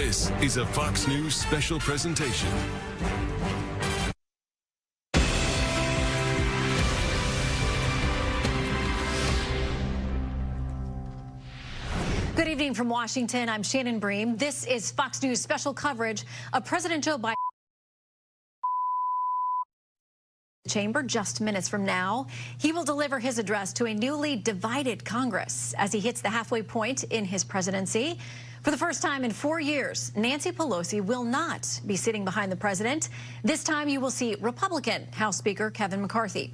This is a Fox News special presentation. Good evening from Washington. I'm Shannon Bream. This is Fox News special coverage of President Joe Biden. Chamber just minutes from now. He will deliver his address to a newly divided Congress as he hits the halfway point in his presidency. For the first time in 4 years, Nancy Pelosi will not be sitting behind the president. This time you will see Republican House Speaker Kevin McCarthy.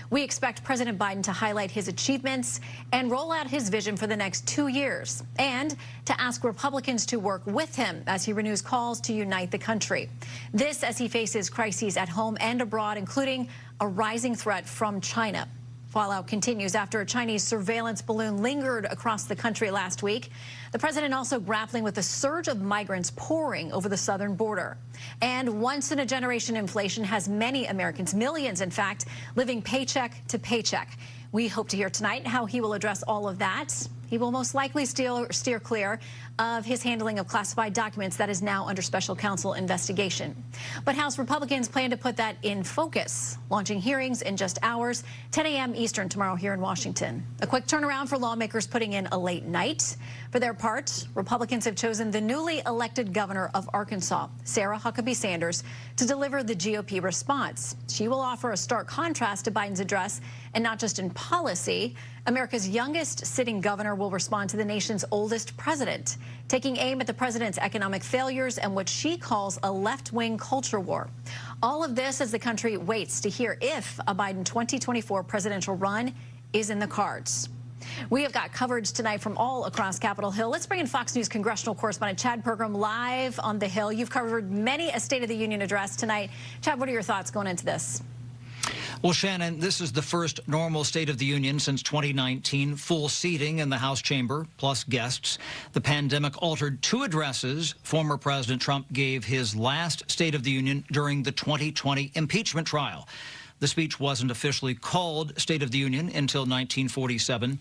We expect President Biden to highlight his achievements and roll out his vision for the next 2 years, and to ask Republicans to work with him as he renews calls to unite the country. This as he faces crises at home and abroad, including a rising threat from China. Fallout continues after a Chinese surveillance balloon lingered across the country last week. The president also grappling with a surge of migrants pouring over the southern border. And once-in-a-generation inflation has many Americans, millions in fact, living paycheck to paycheck. We hope to hear tonight how he will address all of that. He will most likely steer clear of his handling of classified documents that is now under special counsel investigation. But House Republicans plan to put that in focus, launching hearings in just hours, 10 a.m. Eastern tomorrow here in Washington. A quick turnaround for lawmakers putting in a late night. For their part, Republicans have chosen the newly elected governor of Arkansas, Sarah Huckabee Sanders, to deliver the GOP response. She will offer a stark contrast to Biden's address, and not just in policy. America's youngest sitting governor will respond to the nation's oldest president, taking aim at the president's economic failures and what she calls a left-wing culture war. All of this as the country waits to hear if a Biden 2024 presidential run is in the cards. We have got coverage tonight from all across Capitol Hill. Let's bring in Fox News congressional correspondent Chad Pergram live on the Hill. You've covered many a State of the Union address tonight. Chad, what are your thoughts going into this? Well, Shannon, this is the first normal State of the Union since 2019, full seating in the House chamber, plus guests. The pandemic altered two addresses. Former President Trump gave his last State of the Union during the 2020 impeachment trial. The speech wasn't officially called State of the Union until 1947.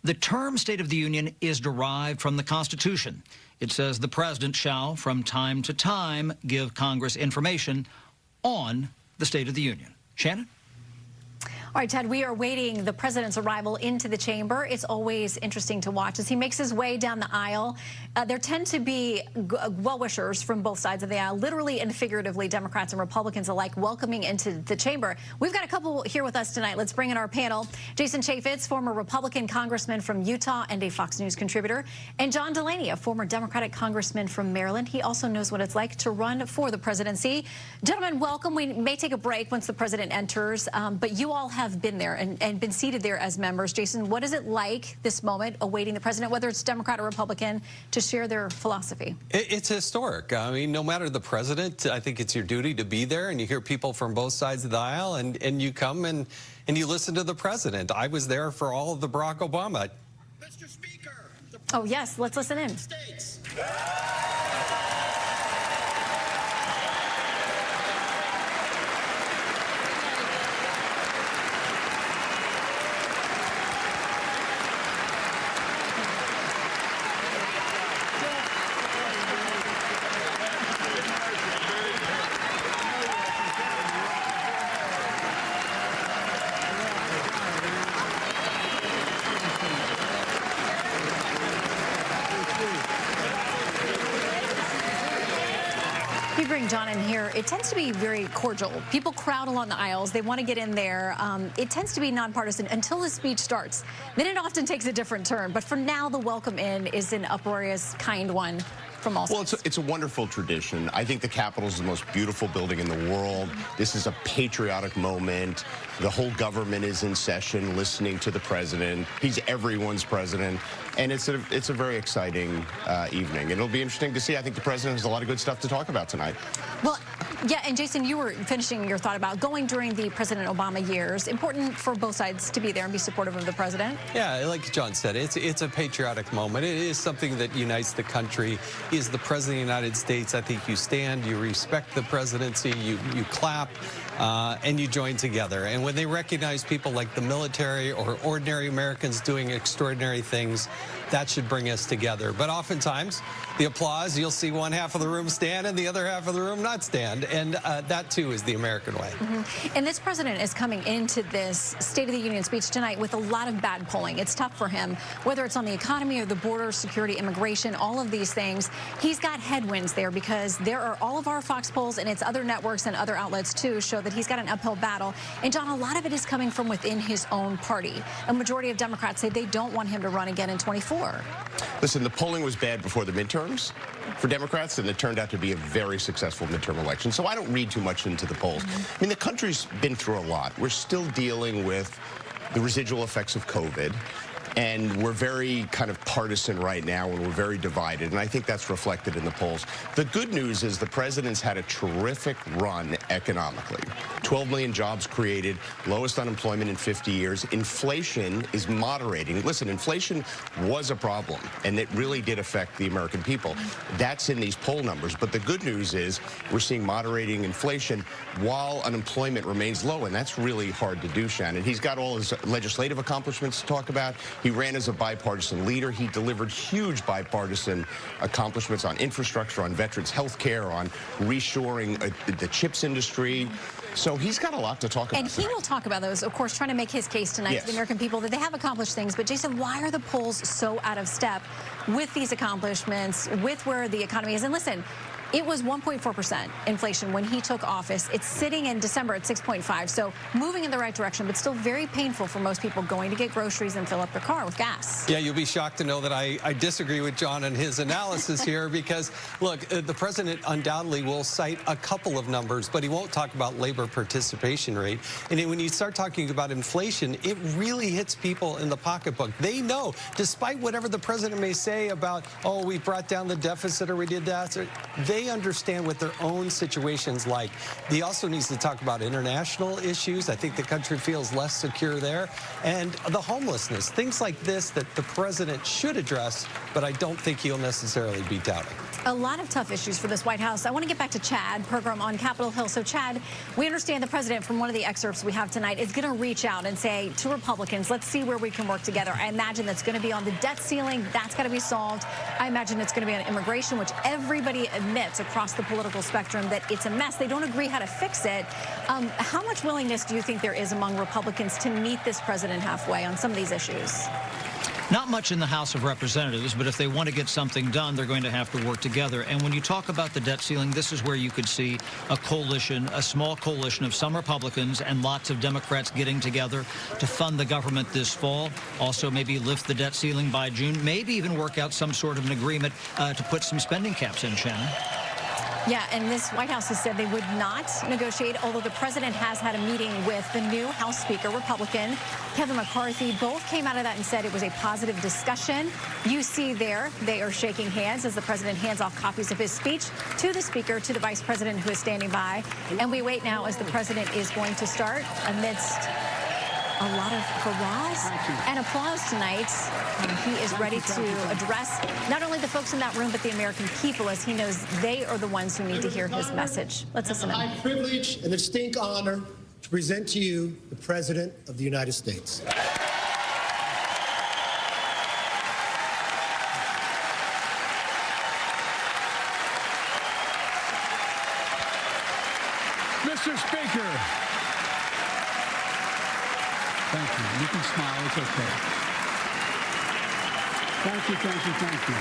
The term State of the Union is derived from the Constitution. It says the president shall, from time to time, give Congress information on the State of the Union. Shannon? All right, Ted, we are waiting the president's arrival into the chamber. It's always interesting to watch as he makes his way down the aisle. There tend to be well-wishers from both sides of the aisle, literally and figuratively, Democrats and Republicans alike, welcoming into the chamber. We've got a couple here with us tonight. Let's bring in our panel. Jason Chaffetz, former Republican congressman from Utah and a Fox News contributor, and John Delaney, a former Democratic congressman from Maryland. He also knows what it's like to run for the presidency. Gentlemen, welcome. We may take a break once the president enters, but you all have been there and been seated there as members. Jason, what is it like this moment awaiting the president, whether it's Democrat or Republican, to share their philosophy? It's historic. I mean, no matter the president, I think it's your duty to be there, and you hear people from both sides of the aisle, and you come and you listen to the president. I was there for all of the Barack Obama. Mr. Speaker. Oh, yes, let's listen in. States. We bring John in here. It tends to be very cordial. People crowd along the aisles. They want to get in there. It tends to be nonpartisan until the speech starts. Then it often takes a different turn. But for now, the welcome in is an uproarious, kind one from all sides. Well, it's a wonderful tradition. I think the Capitol is the most beautiful building in the world. This is a patriotic moment. The whole government is in session listening to the president. He's everyone's president. And it's a very exciting evening. It'll be interesting to see. I think the president has a lot of good stuff to talk about tonight. Well, Yeah, and Jason, you were finishing your thought about going during the President Obama years. Important for both sides to be there and be supportive of the president. Yeah, like John said, it's a patriotic moment. It is something that unites the country. He is the President of the United States. I think you stand, you respect the presidency, you clap, and you join together. And when they recognize people like the military or ordinary Americans doing extraordinary things, that should bring us together. But oftentimes, the applause, you'll see one half of the room stand and the other half of the room not stand. And that, too, is the American way. And this president is coming into this State of the Union speech tonight with a lot of bad polling. It's tough for him, whether it's on the economy or the border, security, immigration, all of these things. He's got headwinds there because there are all of our Fox polls and its other networks and other outlets, too, show that he's got an uphill battle. And, John, a lot of it is coming from within his own party. A majority of Democrats say they don't want him to run again in 24. Listen, the polling was bad before the midterms for Democrats, and it turned out to be a very successful midterm election. So I don't read too much into the polls. I mean, the country's been through a lot. We're still dealing with the residual effects of COVID. And we're very kind of partisan right now, and we're very divided. And I think that's reflected in the polls. The good news is the president's had a terrific run economically. 12 million jobs created, lowest unemployment in 50 years. Inflation is moderating. Listen, inflation was a problem, and it really did affect the American people. That's in these poll numbers. But the good news is we're seeing moderating inflation while unemployment remains low, and that's really hard to do, Shannon. He's got all his legislative accomplishments to talk about. He ran as a bipartisan leader. He delivered huge bipartisan accomplishments on infrastructure, on veterans health care, on reshoring the chips industry. So he's got a lot to talk about. And he will talk about those, of course, trying to make his case tonight to the American people that they have accomplished things. But, Jason, why are the polls so out of step with these accomplishments, with where the economy is? And listen, it was 1.4% inflation when he took office. It's sitting in December at 6.5, so moving in the right direction, but still very painful for most people going to get groceries and fill up their car with gas. Yeah, you'll be shocked to know that I disagree with John and his analysis here because, look, the president undoubtedly will cite a couple of numbers, but he won't talk about labor participation rate. And when you start talking about inflation, it really hits people in the pocketbook. They know, despite whatever the president may say about, oh, we brought down the deficit or we did that, they understand what their own situation's like. He also needs to talk about international issues. I think the country feels less secure there. And the homelessness, things like this that the president should address, but I don't think he'll necessarily be touting. A lot of tough issues for this White House. I want to get back to Chad, program on Capitol Hill. So, Chad, we understand the president, from one of the excerpts we have tonight, is going to reach out and say to Republicans, let's see where we can work together. I imagine that's going to be on the debt ceiling. That's got to be solved. I imagine it's going to be on immigration, which everybody admits across the political spectrum that it's a mess. They don't agree how to fix it. How much willingness do you think there is among Republicans to meet this president halfway on some of these issues? Not much in the House of Representatives, but if they want to get something done, they're going to have to work together. And when you talk about the debt ceiling, this is where you could see a coalition, a small coalition of some Republicans and lots of Democrats getting together to fund the government this fall. Also, maybe lift the debt ceiling by June, maybe even work out some sort of an agreement to put some spending caps in, Shannon. Yeah, and this White House has said they would not negotiate, although the president has had a meeting with the new House Speaker, Republican Kevin McCarthy. Both came out of that and said it was a positive discussion. You see there, they are shaking hands as the president hands off copies of his speech to the speaker, to the vice president who is standing by. And we wait now as the president is going to start amidst a lot of hurrahs and applause tonight. He is ready to address not only the folks in that room, but the American people, as he knows they are the ones who need to hear his message. Let's listen in. It's my privilege and distinct honor to present to you the President of the United States. Mr. Speaker. Thank you. You can smile. It's okay. Thank you, thank you, thank you.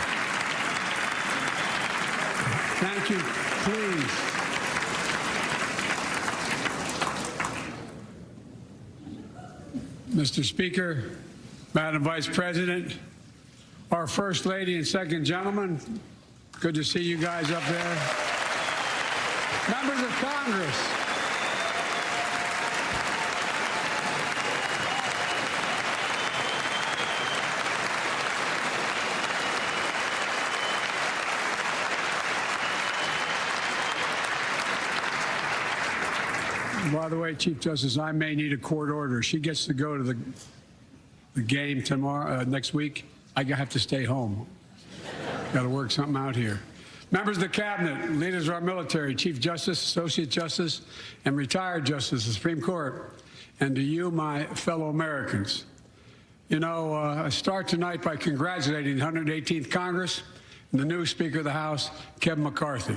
Thank you. Please. Mr. Speaker, Madam Vice President, our First Lady and Second Gentleman, good to see you guys up there. Members of Congress. By the way, Chief Justice, I may need a court order. She gets to go to the game tomorrow, next week. I have to stay home. Got to work something out here. Members of the Cabinet, leaders of our military, Chief Justice, Associate Justice, and retired Justice of the Supreme Court, and to you, my fellow Americans. You know, I start tonight by congratulating the 118th Congress and the new Speaker of the House, Kevin McCarthy.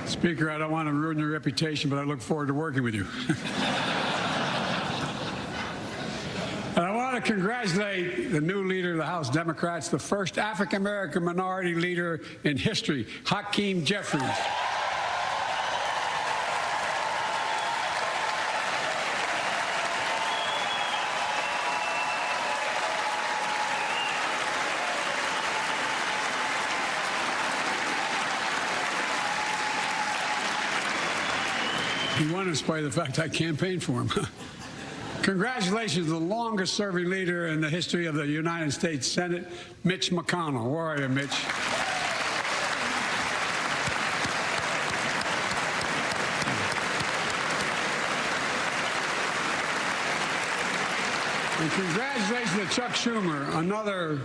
Speaker, I don't want to ruin your reputation, but I look forward to working with you. And I want to congratulate the new leader of the House Democrats, the first African-American minority leader in history, Hakeem Jeffries. He won in spite of the fact I campaigned for him. Congratulations to the longest-serving leader in the history of the United States Senate, Mitch McConnell. Where are you, Mitch? And congratulations to Chuck Schumer, another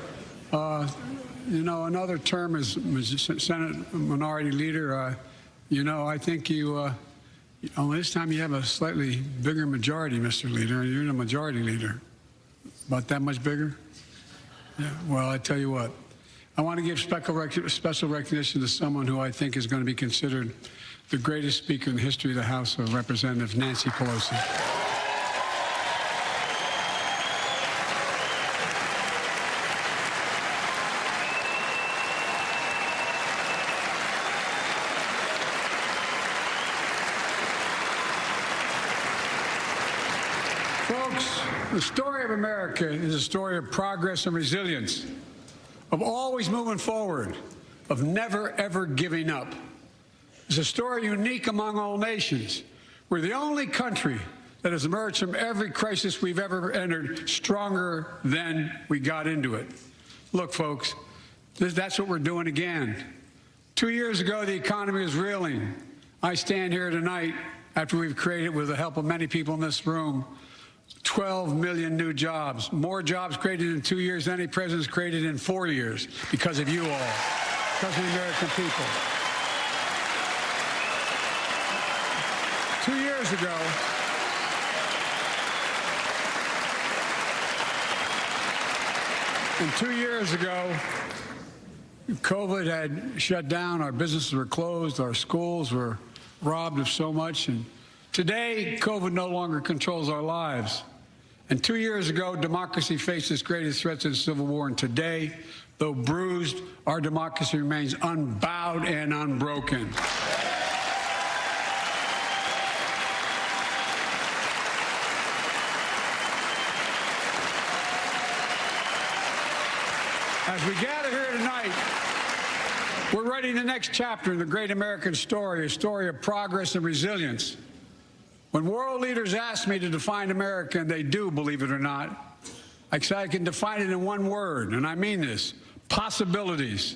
term as Senate Minority Leader. I think this time you have a slightly bigger majority, Mr. Leader. You're the majority leader. About that much bigger? Yeah, well, I tell you what. I want to give special recognition to someone who I think is going to be considered the greatest speaker in the history of the House of Representatives, Nancy Pelosi. Folks, the story of America is a story of progress and resilience, of always moving forward, of never, ever giving up. It's a story unique among all nations. We're the only country that has emerged from every crisis we've ever entered stronger than we got into it. Look, folks, that's what we're doing again. 2 years ago, the economy was reeling. I stand here tonight after we've created, with the help of many people in this room, 12 million new jobs, more jobs created in 2 years than any president's created in 4 years, because of you all, because of the American people. 2 years ago, COVID had shut down, our businesses were closed, our schools were robbed of so much, and today, COVID no longer controls our lives. And 2 years ago, democracy faced its greatest threats in the Civil War. And today, though bruised, our democracy remains unbowed and unbroken. As we gather here tonight, we're writing the next chapter in the great American story, a story of progress and resilience. When world leaders ask me to define America, and they do, believe it or not, I can define it in one word, and I mean this: possibilities.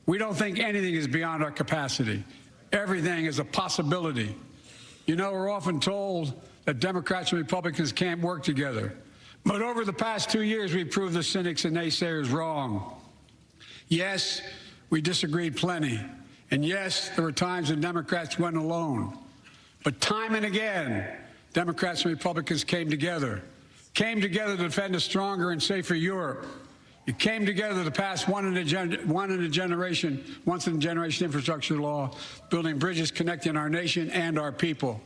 We don't think anything is beyond our capacity. Everything is a possibility. You know, we're often told that Democrats and Republicans can't work together. But over the past 2 years, we've proved the cynics and naysayers wrong. Yes, we disagreed plenty. And yes, there were times when Democrats went alone. But time and again, Democrats and Republicans came together to defend a stronger and safer Europe. It came together to pass once in a generation infrastructure law, building bridges connecting our nation and our people.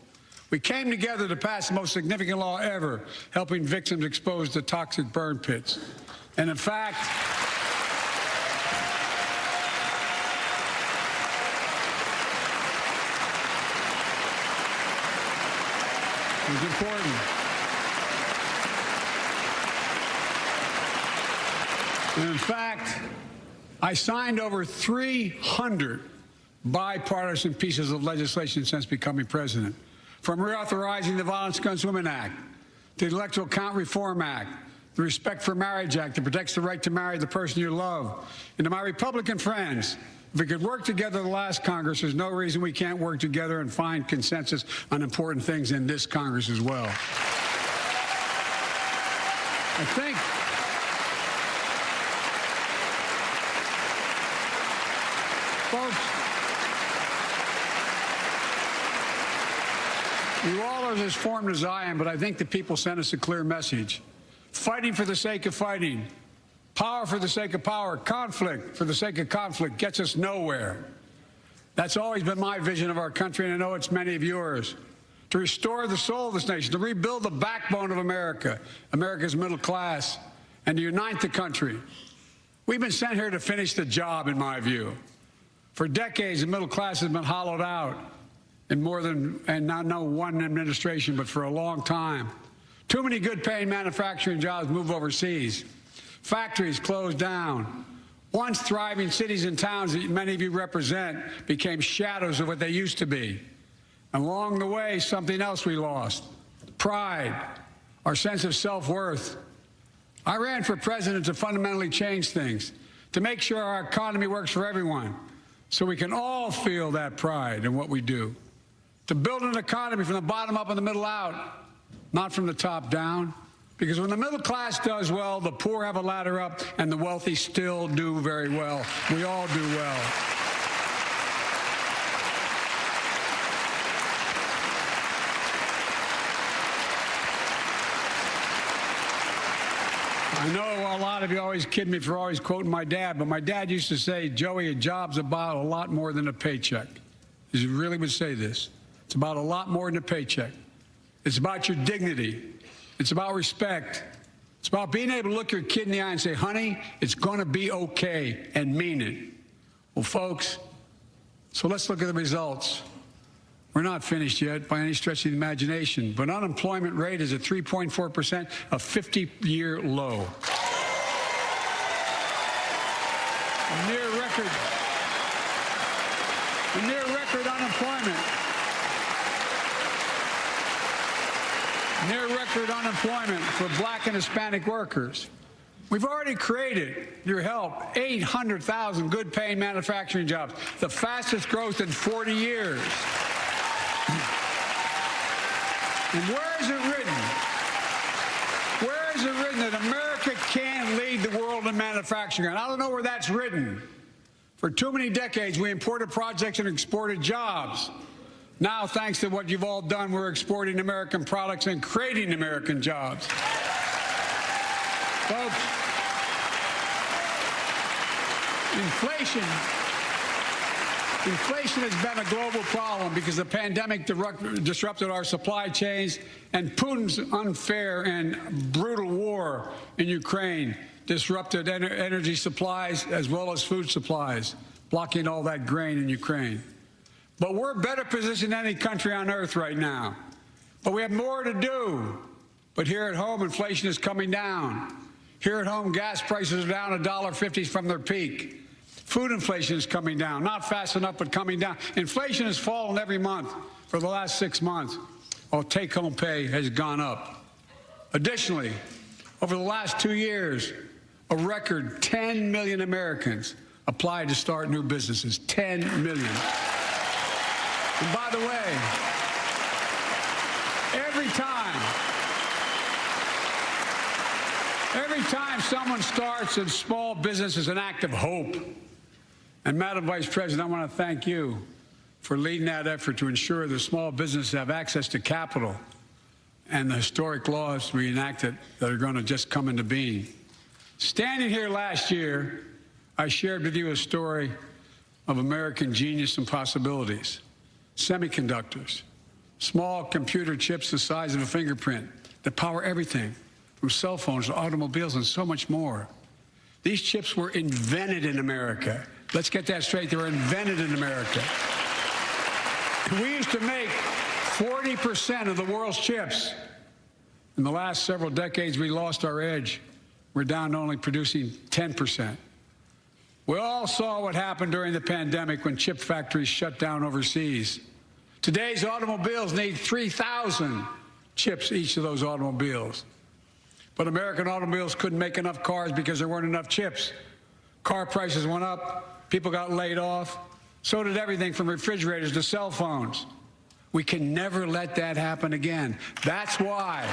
We came together to pass the most significant law ever, helping victims exposed to toxic burn pits. And in fact, it was important. And in fact, I signed over 300 bipartisan pieces of legislation since becoming president. From reauthorizing the Violence Against Women Act, the Electoral Count Reform Act, the Respect for Marriage Act that protects the right to marry the person you love. And to my Republican friends, if we could work together the last Congress, there's no reason we can't work together and find consensus on important things in this Congress as well. I think folks, you all are as formed as I am, but I think the people sent us a clear message. Fighting for the sake of fighting, power for the sake of power, conflict for the sake of conflict gets us nowhere. That's always been my vision of our country, and I know it's many of yours. To restore the soul of this nation, to rebuild the backbone of America, America's middle class, and to unite the country. We've been sent here to finish the job, in my view. For decades, the middle class has been hollowed out in more than, and not one administration, but for a long time. Too many good-paying manufacturing jobs move overseas. Factories closed down. Once thriving cities and towns that many of you represent became shadows of what they used to be. And along the way, something else we lost: pride, our sense of self-worth. I ran for president to fundamentally change things, to make sure our economy works for everyone, so we can all feel that pride in what we do. To build an economy from the bottom up and the middle out, not from the top down. Because when the middle class does well, the poor have a ladder up, and the wealthy still do very well. We all do well. I know a lot of you always kid me for always quoting my dad, but my dad used to say, Joey, a job's about a lot more than a paycheck. He really would say this. It's about a lot more than a paycheck. It's about your dignity. It's about respect. It's about being able to look your kid in the eye and say, honey, it's going to be okay, and mean it. Well, folks, so let's look at the results. We're not finished yet by any stretch of the imagination, but unemployment rate is at 3.4%, a 50-year low. A near record unemployment. Near record unemployment for black and Hispanic workers. We've already created, your help, 800,000 good-paying manufacturing jobs, the fastest growth in 40 years. And where is it written? Where is it written that America can lead the world in manufacturing? And I don't know where that's written. For too many decades, we imported projects and exported jobs. Now, thanks to what you've all done, we're exporting American products and creating American jobs. Folks, inflation has been a global problem because the pandemic disrupted our supply chains, and Putin's unfair and brutal war in Ukraine disrupted energy supplies as well as food supplies, blocking all that grain in Ukraine. But we're better positioned than any country on earth right now. But we have more to do. But here at home, inflation is coming down. Here at home, gas prices are down $1.50 from their peak. Food inflation is coming down, not fast enough, but coming down. Inflation has fallen every month for the last 6 months, while take-home pay has gone up. Additionally, over the last 2 years, a record 10 million Americans applied to start new businesses. 10 million. And by the way, every time someone starts a small business is an act of hope. And Madam Vice President, I want to thank you for leading that effort to ensure that small businesses have access to capital and the historic laws we enacted that are going to just come into being. Standing here last year, I shared with you a story of American genius and possibilities. Semiconductors, small computer chips the size of a fingerprint that power everything, from cell phones to automobiles and so much more. These chips were invented in America. Let's get that straight. They were invented in America. We used to make 40% of the world's chips. In the last several decades, we lost our edge. We're down to only producing 10%. We all saw what happened during the pandemic when chip factories shut down overseas. Today's automobiles need 3,000 chips, each of those automobiles. But American automobiles couldn't make enough cars because there weren't enough chips. Car prices went up, people got laid off. So did everything from refrigerators to cell phones. We can never let that happen again. That's why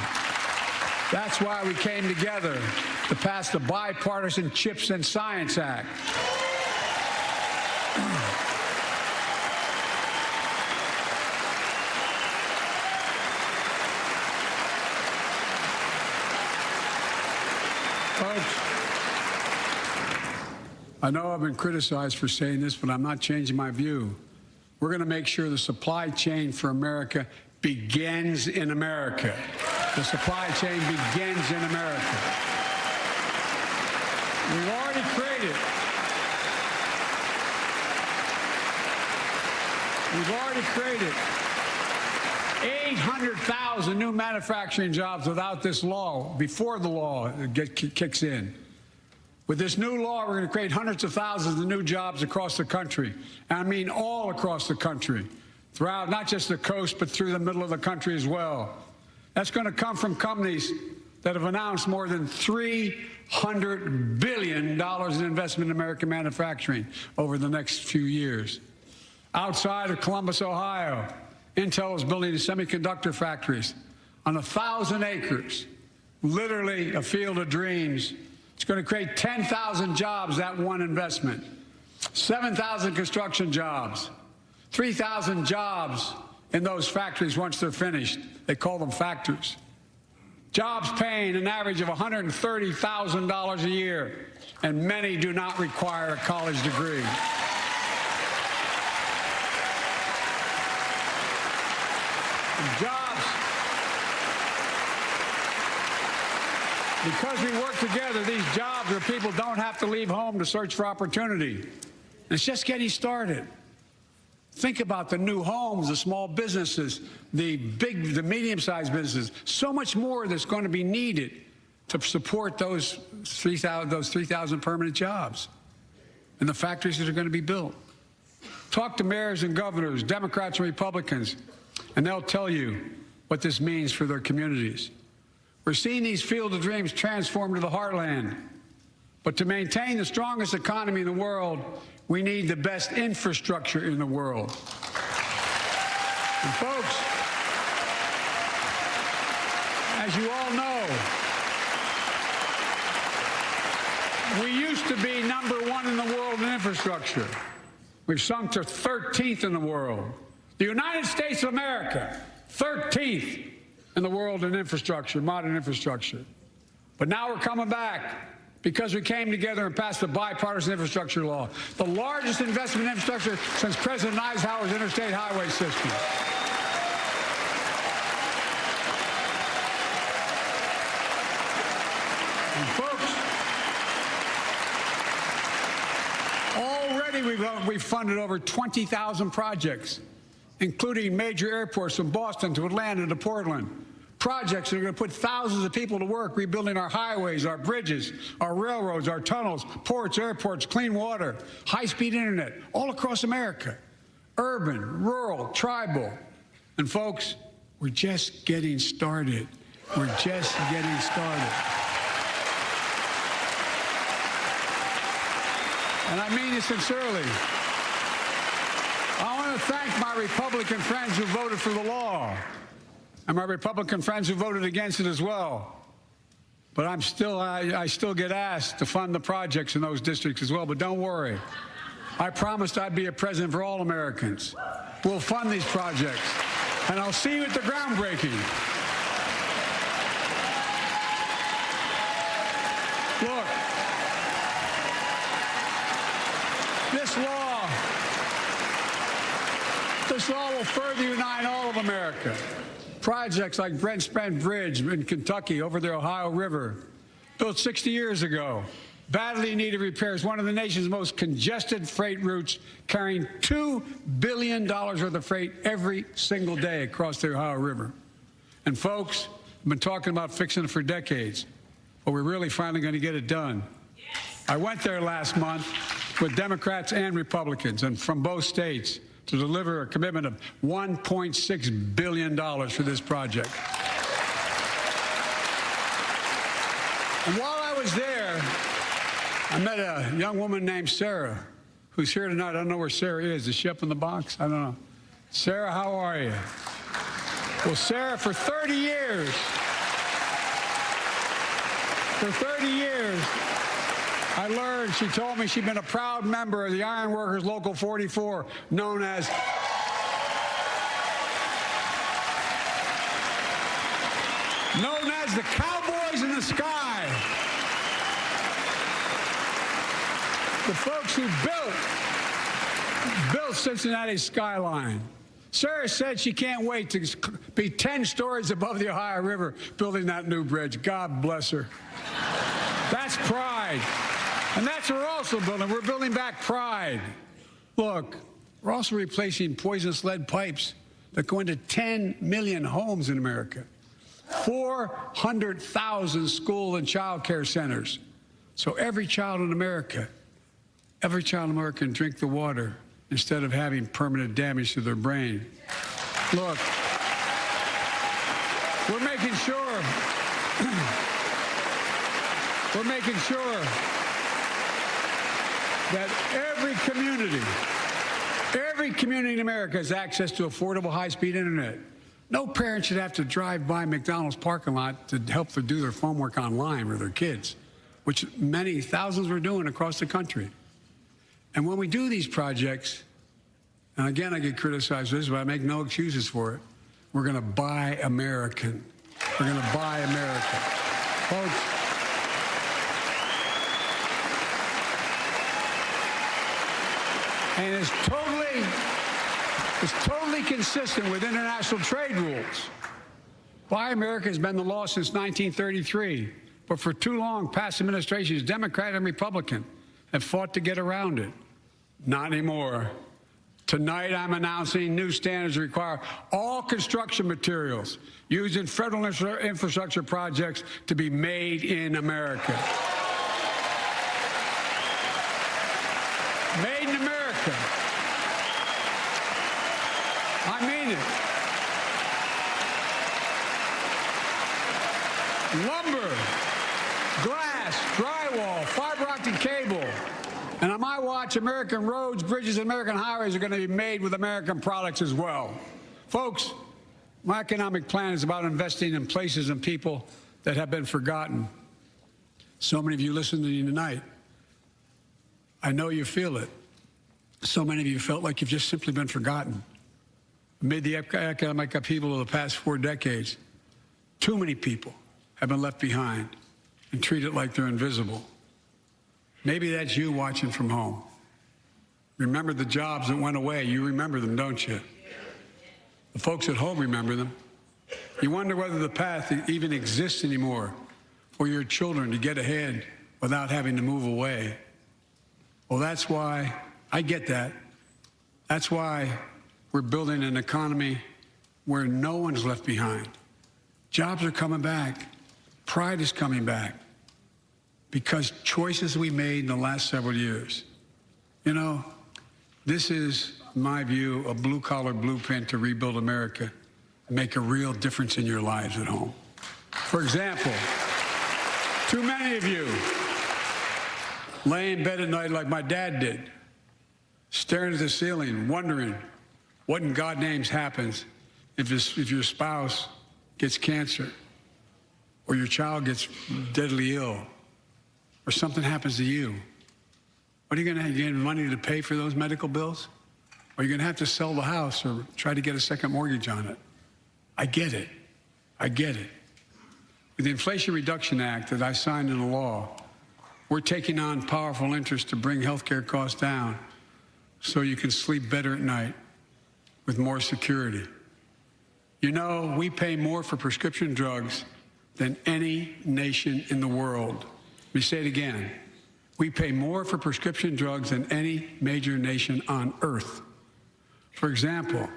we came together to pass the Bipartisan Chips and Science Act. Folks, I know I've been criticized for saying this, but I'm not changing my view. We're going to make sure the supply chain for America begins in America. The supply chain begins in America. We've already created 800,000 new manufacturing jobs without this law, before the law kicks in. With this new law, we're going to create hundreds of thousands of new jobs across the country. And I mean all across the country, throughout not just the coast, but through the middle of the country as well. That's going to come from companies that have announced more than $300 billion in investment in American manufacturing over the next few years. Outside of Columbus, Ohio, Intel is building semiconductor factories on 1,000 acres, literally a field of dreams. It's going to create 10,000 jobs, that one investment, 7,000 construction jobs, 3,000 jobs in those factories once they're finished. They call them factories. Jobs paying an average of $130,000 a year, and many do not require a college degree. Jobs. Because we work together, these jobs where people don't have to leave home to search for opportunity. And it's just getting started. Think about the new homes, the small businesses, the medium-sized businesses. So much more that's going to be needed to support those 3,000 permanent jobs and the factories that are going to be built. Talk to mayors and governors, Democrats and Republicans, and they'll tell you what this means for their communities. We're seeing these field of dreams transform to the heartland. But to maintain the strongest economy in the world, we need the best infrastructure in the world. And folks, as you all know, we used to be #1 in the world in infrastructure. We've sunk to 13th in the world. The United States of America, 13th in the world in infrastructure, modern infrastructure. But now we're coming back because we came together and passed the bipartisan infrastructure law, the largest investment in infrastructure since President Eisenhower's interstate highway system. And folks, already we've funded over 20,000 projects, including major airports from Boston to Atlanta to Portland. Projects that are going to put thousands of people to work rebuilding our highways, our bridges, our railroads, our tunnels, ports, airports, clean water, high-speed internet, all across America. Urban, rural, tribal. And folks, we're just getting started. We're just getting started. And I mean it sincerely. I want to thank my Republican friends who voted for the law, and my Republican friends who voted against it as well. But I still get asked to fund the projects in those districts as well. But don't worry. I promised I'd be a president for all Americans. We'll fund these projects. And I'll see you at the groundbreaking. Look, this law will further unite all of America. Projects like Brent Spence Bridge in Kentucky over the Ohio River, built 60 years ago, badly needed repairs, one of the nation's most congested freight routes, carrying $2 billion worth of freight every single day across the Ohio River. And folks, I've been talking about fixing it for decades, but we're really finally going to get it done. I went there last month, with Democrats and Republicans and from both states to deliver a commitment of $1.6 billion for this project. And while I was there, I met a young woman named Sarah, who's here tonight. I don't know where Sarah is. Is she up in the box? I don't know. Sarah, how are you? Well, Sarah, for 30 years, I learned, she told me she'd been a proud member of the Iron Workers Local 44, known as the Cowboys in the Sky. The folks who built Cincinnati's skyline. Sarah said she can't wait to be 10 stories above the Ohio River building that new bridge. God bless her. That's pride. And that's what we're also building. We're building back pride. Look, we're also replacing poisonous lead pipes that go into 10 million homes in America, 400,000 school and child care centers. So every child in America can drink the water instead of having permanent damage to their brain. Look, we're making sure that every community in America has access to affordable high-speed internet. No parent should have to drive by McDonald's parking lot to help them do their homework online with their kids, which many thousands are doing across the country. And when we do these projects, and again, I get criticized for this, but I make no excuses for it, we're going to buy American. We're going to buy America. Folks, and it's totally consistent with international trade rules. Buy America has been the law since 1933, but for too long, past administrations, Democrat and Republican, have fought to get around it. Not anymore. Tonight, I'm announcing new standards that require all construction materials used in federal infrastructure projects to be made in America. Made in America. I mean it. Lumber, glass, drywall, fiber optic cable. And on my watch, American roads, bridges, and American highways are going to be made with American products as well. Folks, my economic plan is about investing in places and people that have been forgotten. So many of you listening to me tonight, I know you feel it. So many of you felt like you've just simply been forgotten. Amid the economic upheaval of the past 4 decades, too many people have been left behind and treated like they're invisible. Maybe that's you watching from home. Remember the jobs that went away. You remember them, don't you? The folks at home remember them. You wonder whether the path even exists anymore for your children to get ahead without having to move away. Well, that's why I get that. That's why we're building an economy where no one's left behind. Jobs are coming back. Pride is coming back. Because choices we made in the last several years. You know, this is, in my view, a blue-collar blueprint to rebuild America and make a real difference in your lives at home. For example, too many of you lay in bed at night like my dad did, staring at the ceiling, wondering what in God's name happens if your spouse gets cancer or your child gets deadly ill, or something happens to you. What are you going to get money to pay for those medical bills? Or are you going to have to sell the house or try to get a second mortgage on it? I get it. I get it. With the Inflation Reduction Act that I signed into law, we're taking on powerful interest to bring health care costs down so you can sleep better at night with more security. You know, we pay more for prescription drugs than any nation in the world. Let me say it again. We pay more for prescription drugs than any major nation on earth. For example,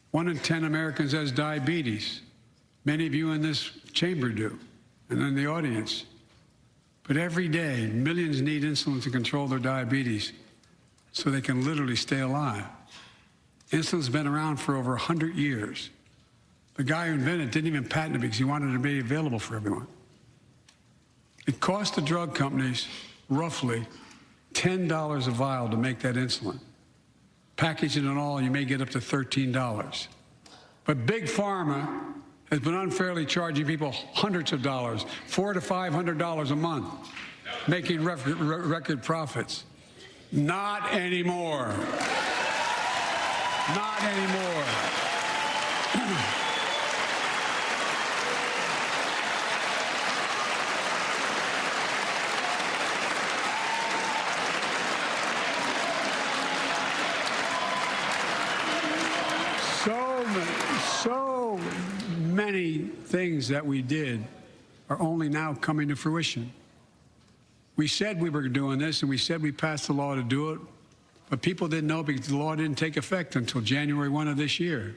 1 in 10 Americans has diabetes. Many of you in this chamber do, and in the audience. But every day, millions need insulin to control their diabetes so they can literally stay alive. Insulin's been around for over 100 years. The guy who invented it didn't even patent it because he wanted it to be available for everyone. It cost the drug companies roughly $10 a vial to make that insulin. Packaging and all, you may get up to $13. But Big Pharma has been unfairly charging people hundreds of dollars, $400 to $500 a month, making record profits. Not anymore. Not anymore. So many things that we did are only now coming to fruition. We said we were doing this, and we said we passed the law to do it, but people didn't know because the law didn't take effect until January 1 of this year.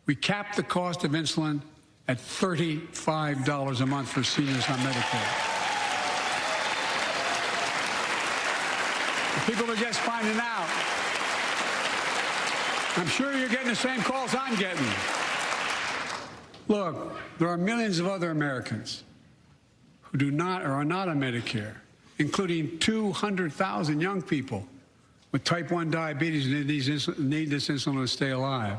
We capped the cost of insulin at $35 a month for seniors on Medicare. People are just finding out. I'm sure you're getting the same calls I'm getting. Look, there are millions of other Americans who do not or are not on Medicare, including 200,000 young people with type 1 diabetes who need this insulin to stay alive.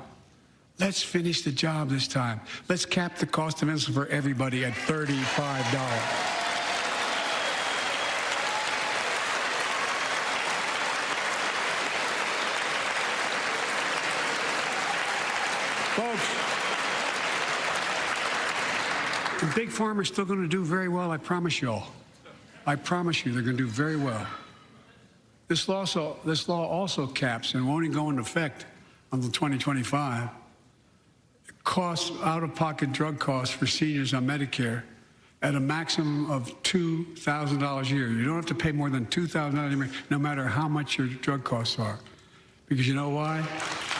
Let's finish the job this time. Let's cap the cost of insulin for everybody at $35. Folks, the Big Pharma is still going to do very well, I promise you all. I promise you they're going to do very well. This law also caps and won't even go into effect until 2025. Costs, out-of-pocket drug costs for seniors on Medicare at a maximum of $2,000 a year. You don't have to pay more than $2,000 a year, no matter how much your drug costs are. Because you know why?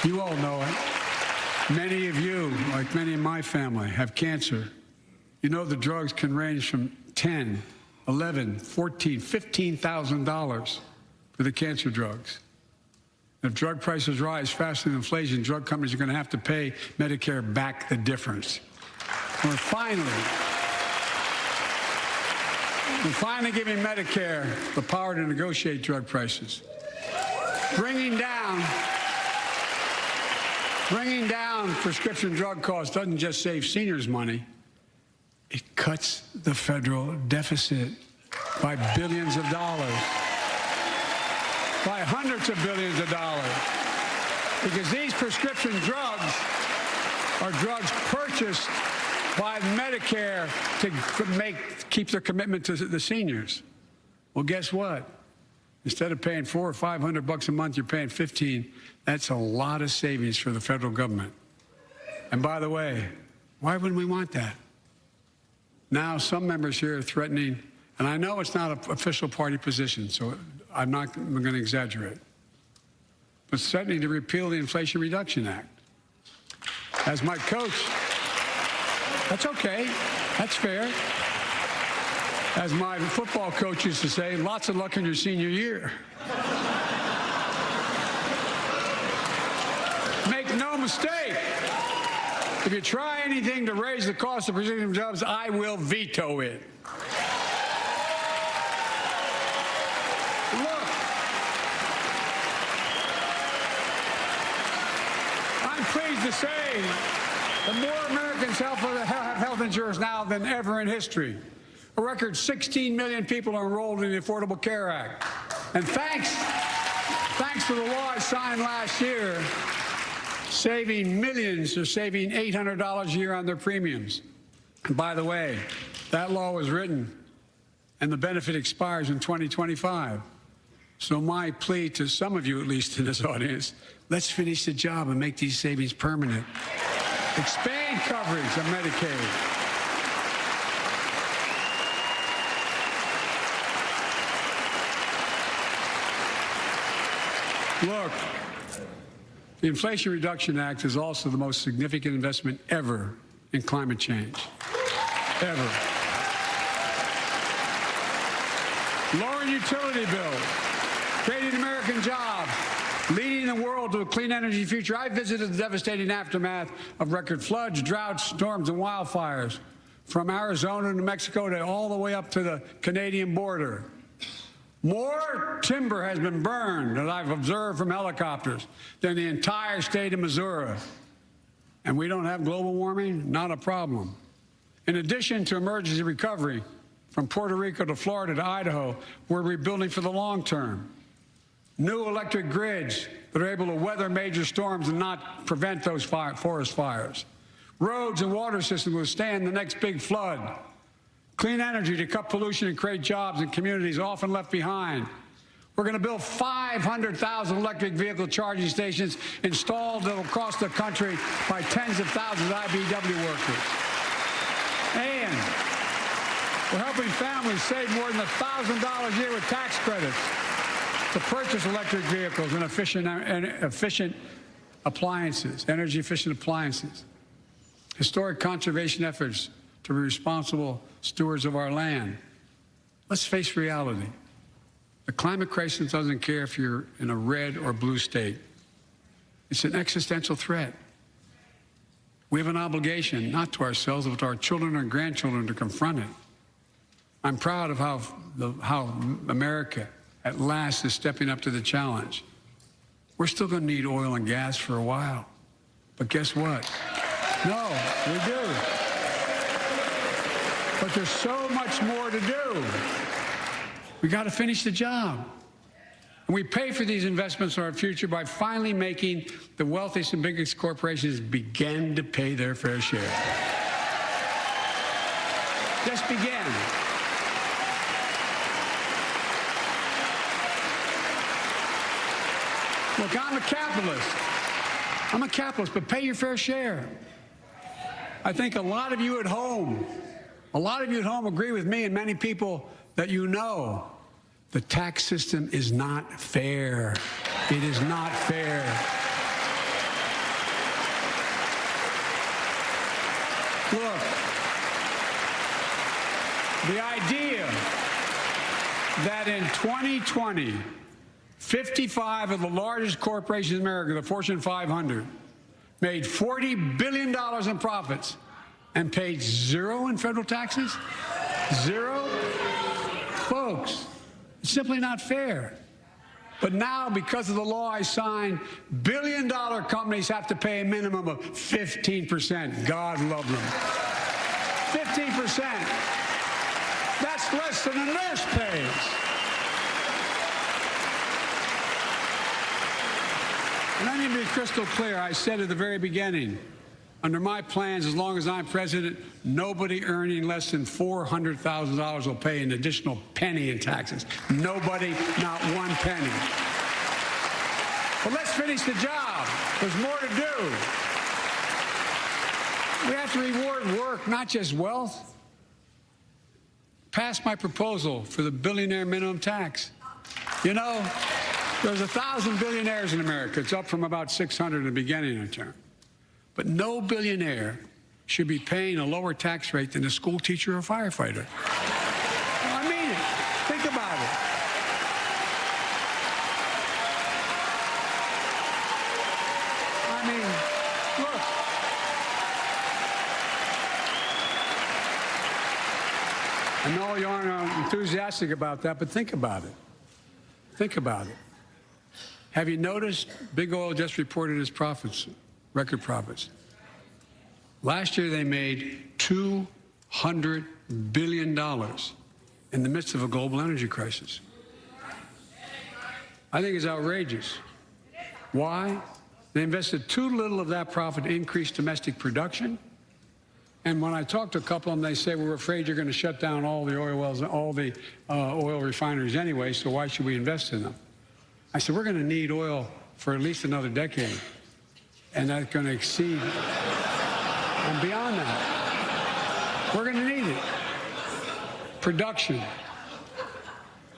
You all know it. Many of you, like many in my family, have cancer. You know the drugs can range from $10,000, $11,000, $14,000, $15,000 for the cancer drugs. If drug prices rise faster than inflation, drug companies are going to have to pay Medicare back the difference. We're finally giving Medicare the power to negotiate drug prices. Bringing down prescription drug costs doesn't just save seniors money, it cuts the federal deficit by billions of dollars, by hundreds of billions of dollars. Because these prescription drugs are drugs purchased by Medicare to keep their commitment to the seniors. Well, guess what? Instead of paying $400 or $500 a month, you're paying $15. That's a lot of savings for the federal government. And by the way, why wouldn't we want that? Now, some members here are threatening, and I know it's not an official party position, so I'm going to exaggerate, but threatening to repeal the Inflation Reduction Act. As my coach, that's okay, that's fair. As my football coach used to say, lots of luck in your senior year. Make no mistake, if you try anything to raise the cost of prescription drugs, I will veto it. Look, I'm pleased to say that more Americans have health insurance now than ever in history. A record 16 million people are enrolled in the Affordable Care Act. And thanks to the law I signed last year, saving millions are saving $800 a year on their premiums. And by the way, that law was written and the benefit expires in 2025. So my plea to some of you, at least in this audience, let's finish the job and make these savings permanent. Expand coverage of Medicaid. Look, the Inflation Reduction Act is also the most significant investment ever in climate change. Ever. lowering utility bills, creating American jobs, leading the world to a clean energy future. I visited the devastating aftermath of record floods, droughts, storms, and wildfires from Arizona to Mexico to all the way up to the Canadian border. More timber has been burned, that I've observed from helicopters, than the entire state of Missouri. And we don't have global warming? Not a problem. In addition to emergency recovery, from Puerto Rico to Florida to Idaho, we're rebuilding for the long term. New electric grids that are able to weather major storms and not prevent those forest fires. Roads and water systems withstand the next big flood. Clean energy to cut pollution and create jobs in communities often left behind. We're going to build 500,000 electric vehicle charging stations installed across the country by tens of thousands of IBEW workers. And we're helping families save more than $1,000 a year with tax credits to purchase electric vehicles and efficient appliances, energy-efficient appliances. Historic conservation efforts to be responsible stewards of our land. Let's face reality. The climate crisis doesn't care if you're in a red or blue state. It's an existential threat. We have an obligation, not to ourselves, but to our children and grandchildren, to confront it. I'm proud of how America, at last, is stepping up to the challenge. We're still going to need oil and gas for a while. But guess what? No, we do. But there's so much more to do. We got to finish the job. And we pay for these investments in our future by finally making the wealthiest and biggest corporations begin to pay their fair share. Just begin. Look, I'm a capitalist, but pay your fair share. I think a lot of you at home agree with me and many people that you know. The tax system is not fair. It is not fair. Look, the idea that in 2020, 55 of the largest corporations in America, the Fortune 500, made $40 billion in profits and paid zero in federal taxes? Zero? Folks, it's simply not fair. But now, because of the law I signed, billion-dollar companies have to pay a minimum of 15%. God love them. 15%. That's less than a nurse pays. And I need to be crystal clear. I said at the very beginning, under my plans, as long as I'm president, nobody earning less than $400,000 will pay an additional penny in taxes. Nobody, not one penny. But let's finish the job. There's more to do. We have to reward work, not just wealth. Pass my proposal for the billionaire minimum tax. You know, there's 1,000 billionaires in America. It's up from about 600 in the beginning of the term. But no billionaire should be paying a lower tax rate than a school teacher or firefighter. I mean it. Think about it. I mean, look. I know you aren't enthusiastic about that, but think about it. Think about it. Have you noticed Big Oil just reported its profits? Record profits. Last year they made $200 billion in the midst of a global energy crisis. I think it's outrageous. Why? They invested too little of that profit to increase domestic production. And when I talk to a couple of them, they say, we're afraid you're going to shut down all the oil wells, all the oil refineries anyway, so why should we invest in them? I said, we're going to need oil for at least another decade. And that's going to exceed and beyond that. We're going to need it. Production.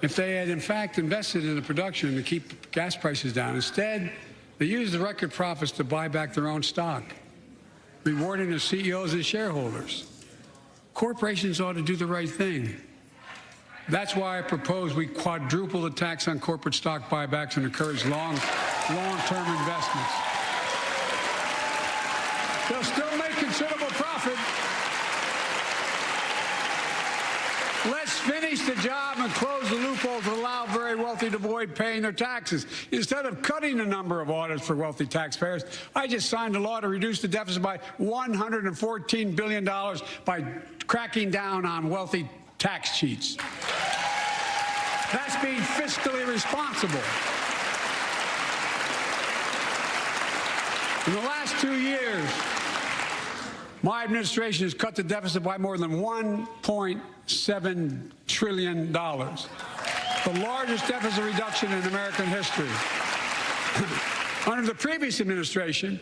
If they had, in fact, invested in the production to keep gas prices down, instead, they used the record profits to buy back their own stock, rewarding their CEOs and shareholders. Corporations ought to do the right thing. That's why I propose we quadruple the tax on corporate stock buybacks and encourage long-term investments. They'll still make considerable profit. Let's finish the job and close the loophole to allow very wealthy to avoid paying their taxes. Instead of cutting the number of audits for wealthy taxpayers, I just signed a law to reduce the deficit by $114 billion by cracking down on wealthy tax cheats. That's being fiscally responsible. In the last 2 years, my administration has cut the deficit by more than $1.7 trillion, the largest deficit reduction in American history. Under the previous administration,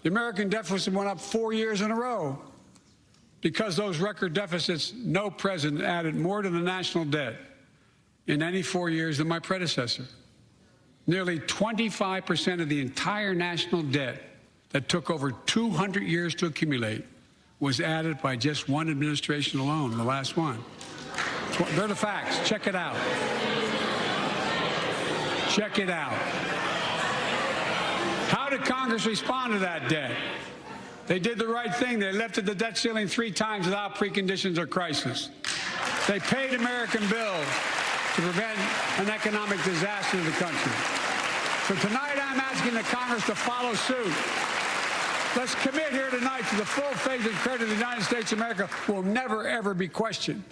the American deficit went up 4 years in a row. Because those record deficits, no president added more to the national debt in any 4 years than my predecessor. Nearly 25% of the entire national debt that took over 200 years to accumulate was added by just one administration alone, the last one. They're the facts. Check it out. Check it out. How did Congress respond to that debt? They did the right thing. They lifted the debt ceiling 3 times without preconditions or crisis. They paid American bills to prevent an economic disaster to the country. So tonight I'm asking the Congress to follow suit. Let's commit here tonight to the full faith and credit of the United States of America will never, ever be questioned.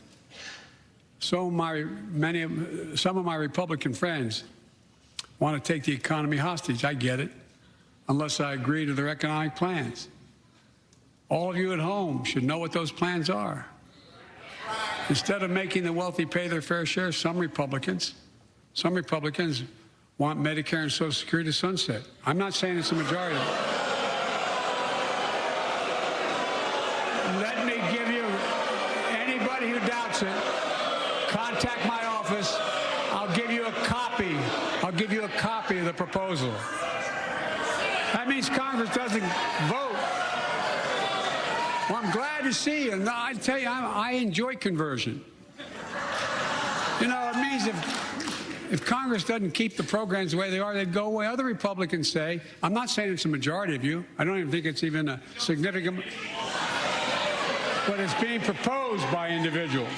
Some of my Republican friends want to take the economy hostage. I get it, unless I agree to their economic plans. All of you at home should know what those plans are. Instead of making the wealthy pay their fair share, some Republicans want Medicare and Social Security to sunset. I'm not saying it's a majority. Let me give you, anybody who doubts it, contact my office. I'll give you a copy. I'll give you a copy of the proposal. That means Congress doesn't vote. Well, I'm glad to see you. And I tell you, I enjoy conversion. You know, it means if Congress doesn't keep the programs the way they are, they'd go away. Other Republicans say, I'm not saying it's a majority of you. I don't even think it's even a significant, but it's being proposed by individuals.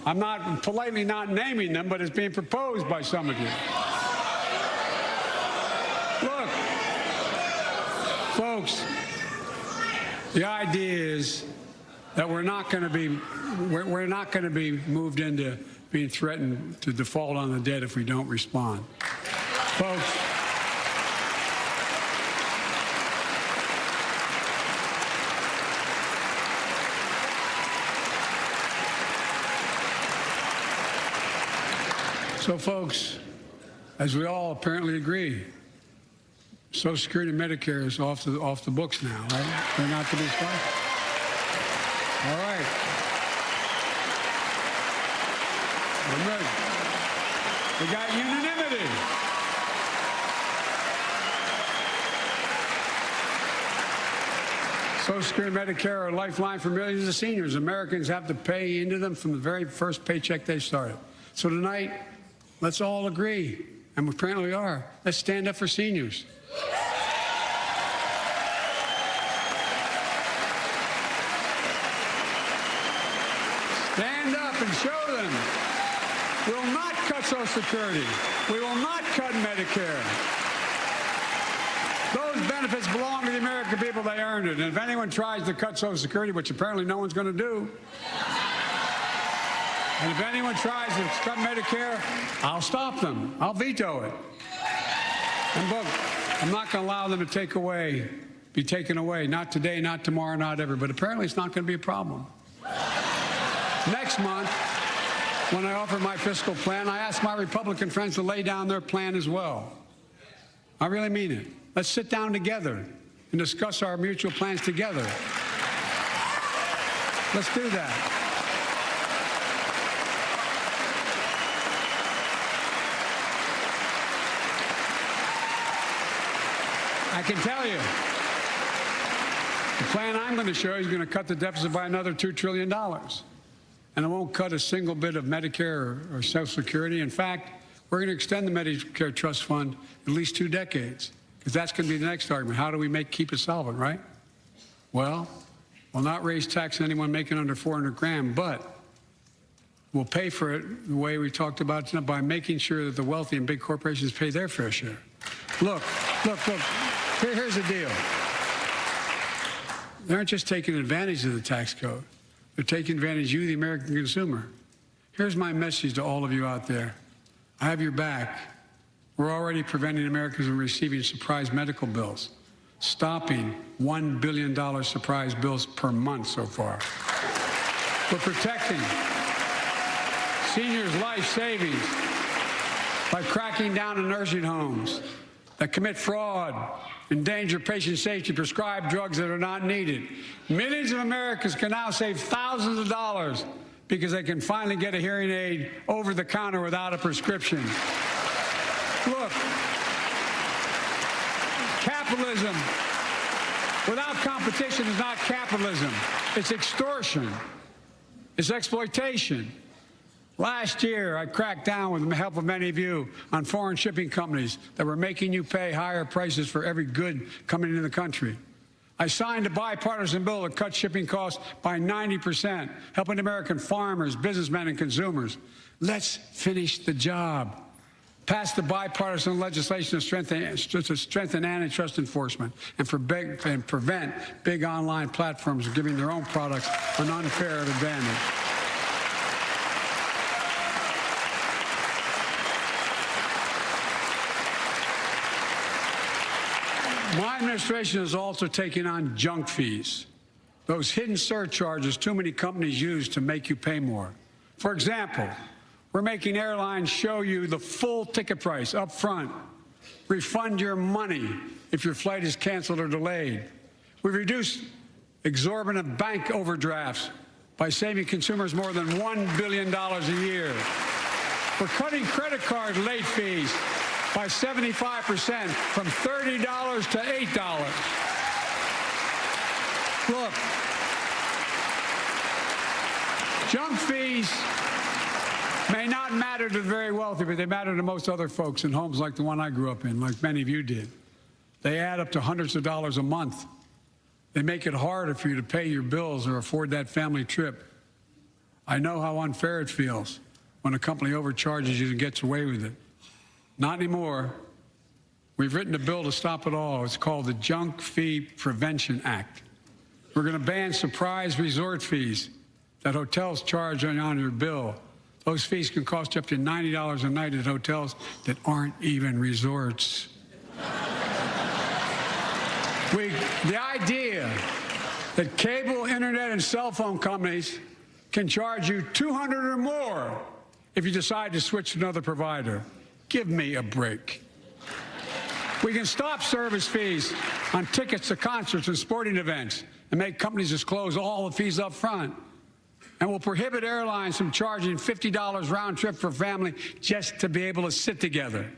I'm not politely not naming them, but it's being proposed by some of you. Look, folks, the idea is that we're not going to be moved into being threatened to default on the debt if we don't respond. Folks, as we all apparently agree, Social Security and Medicare is off the books now, right? They're not to be spent. All right. We're ready. We got unanimity. Social Security and Medicare are a lifeline for millions of seniors. Americans have to pay into them from the very first paycheck they started. So tonight, let's all agree, and we apparently are. Let's stand up for seniors. Stand up and show them. We will not cut Social Security. We will not cut Medicare. Those benefits belong to the American people. They earned it. And if anyone tries to cut Social Security, which apparently no one's going to do, and if anyone tries to cut Medicare, I'll stop them. I'll veto it. And look, I'm not going to allow them to be taken away. Not today, not tomorrow, not ever. But apparently it's not going to be a problem. Next month, when I offer my fiscal plan, I ask my Republican friends to lay down their plan as well. I really mean it. Let's sit down together and discuss our mutual plans together. Let's do that. I can tell you, the plan I'm going to show you is going to cut the deficit by another $2 trillion. and it won't cut a single bit of Medicare or Social Security. In fact, we're going to extend the Medicare Trust Fund at least 2 decades, because that's going to be the next argument. How do we keep it solvent, right? Well, we'll not raise tax on anyone making under 400 grand, but we'll pay for it the way we talked about tonight, by making sure that the wealthy and big corporations pay their fair share. Look. Here's the deal. They aren't just taking advantage of the tax code. They're taking advantage of you, the American consumer. Here's my message to all of you out there. I have your back. We're already preventing Americans from receiving surprise medical bills, stopping $1 billion surprise bills per month so far. We're protecting seniors' life savings by cracking down on nursing homes that commit fraud, endanger patient safety, prescribe drugs that are not needed. Millions of Americans can now save thousands of dollars because they can finally get a hearing aid over the counter without a prescription. Look, capitalism without competition is not capitalism. It's extortion. It's exploitation. Last year, I cracked down with the help of many of you on foreign shipping companies that were making you pay higher prices for every good coming into the country. I signed a bipartisan bill to cut shipping costs by 90%, helping American farmers, businessmen, and consumers. Let's finish the job. Pass the bipartisan legislation to strengthen antitrust enforcement and prevent big online platforms from giving their own products an unfair advantage. My administration is also taking on junk fees, those hidden surcharges too many companies use to make you pay more. For example, we're making airlines show you the full ticket price up front, refund your money if your flight is canceled or delayed. We've reduced exorbitant bank overdrafts by saving consumers more than $1 billion a year. We're cutting credit card late fees by 75%, from $30 to $8. Look, junk fees may not matter to the very wealthy, but they matter to most other folks in homes like the one I grew up in, like many of you did. They add up to hundreds of dollars a month. They make it harder for you to pay your bills or afford that family trip. I know how unfair it feels when a company overcharges you and gets away with it. Not anymore. We've written a bill to stop it all. It's called the Junk Fee Prevention Act. We're going to ban surprise resort fees that hotels charge on your bill. Those fees can cost you up to $90 a night at hotels that aren't even resorts. The idea that cable, internet, and cell phone companies can charge you $200 or more if you decide to switch to another provider. Give me a break. We can stop service fees on tickets to concerts and sporting events and make companies disclose all the fees up front. And we'll prohibit airlines from charging $50 round trip for family just to be able to sit together.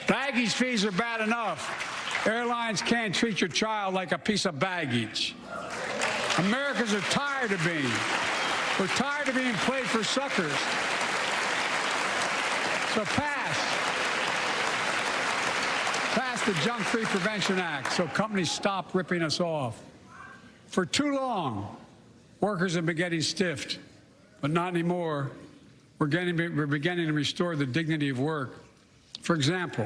Baggage fees are bad enough. Airlines can't treat your child like a piece of baggage. Americans are tired of being. We're tired of being played for suckers. So pass the Junk Fee Prevention Act so companies stop ripping us off. For too long, workers have been getting stiffed, but not anymore. We're beginning to restore the dignity of work. For example,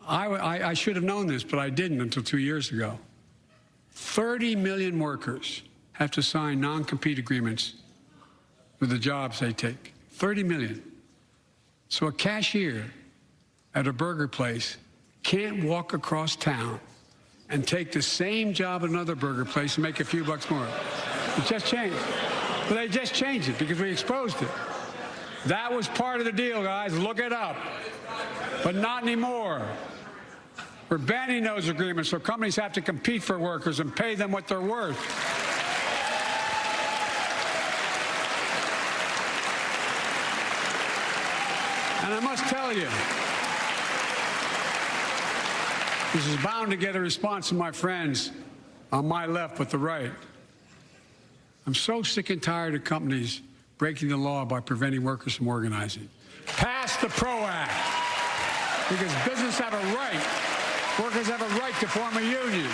I should have known this, but I didn't until 2 years ago. 30 million workers have to sign non-compete agreements with the jobs they take. 30 million. So a cashier at a burger place can't walk across town and take the same job at another burger place and make a few bucks more. It just changed. But they just changed it because we exposed it. That was part of the deal, guys. Look it up. But not anymore. We're banning those agreements so companies have to compete for workers and pay them what they're worth. And I must tell you, this is bound to get a response from my friends on my left but the right. I'm so sick and tired of companies breaking the law by preventing workers from organizing. Pass the PRO Act, because business have a right, workers have a right to form a union.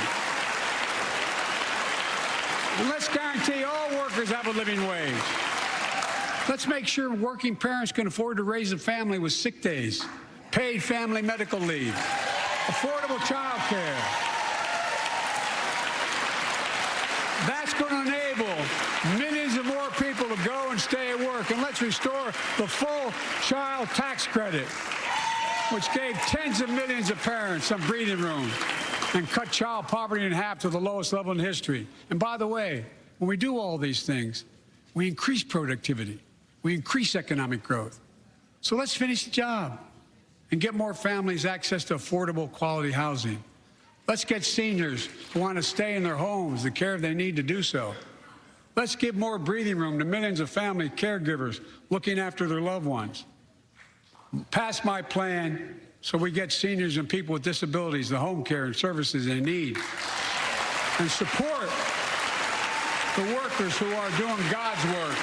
And let's guarantee all workers have a living wage. Let's make sure working parents can afford to raise a family with sick days, paid family medical leave, affordable child care. That's going to enable millions of more people to go and stay at work. And let's restore the full child tax credit, which gave tens of millions of parents some breathing room and cut child poverty in half to the lowest level in history. And by the way, when we do all these things, we increase productivity. We increase economic growth. So let's finish the job and get more families access to affordable, quality housing. Let's get seniors who want to stay in their homes the care they need to do so. Let's give more breathing room to millions of family caregivers looking after their loved ones. Pass my plan so we get seniors and people with disabilities the home care and services they need. And support the workers who are doing God's work.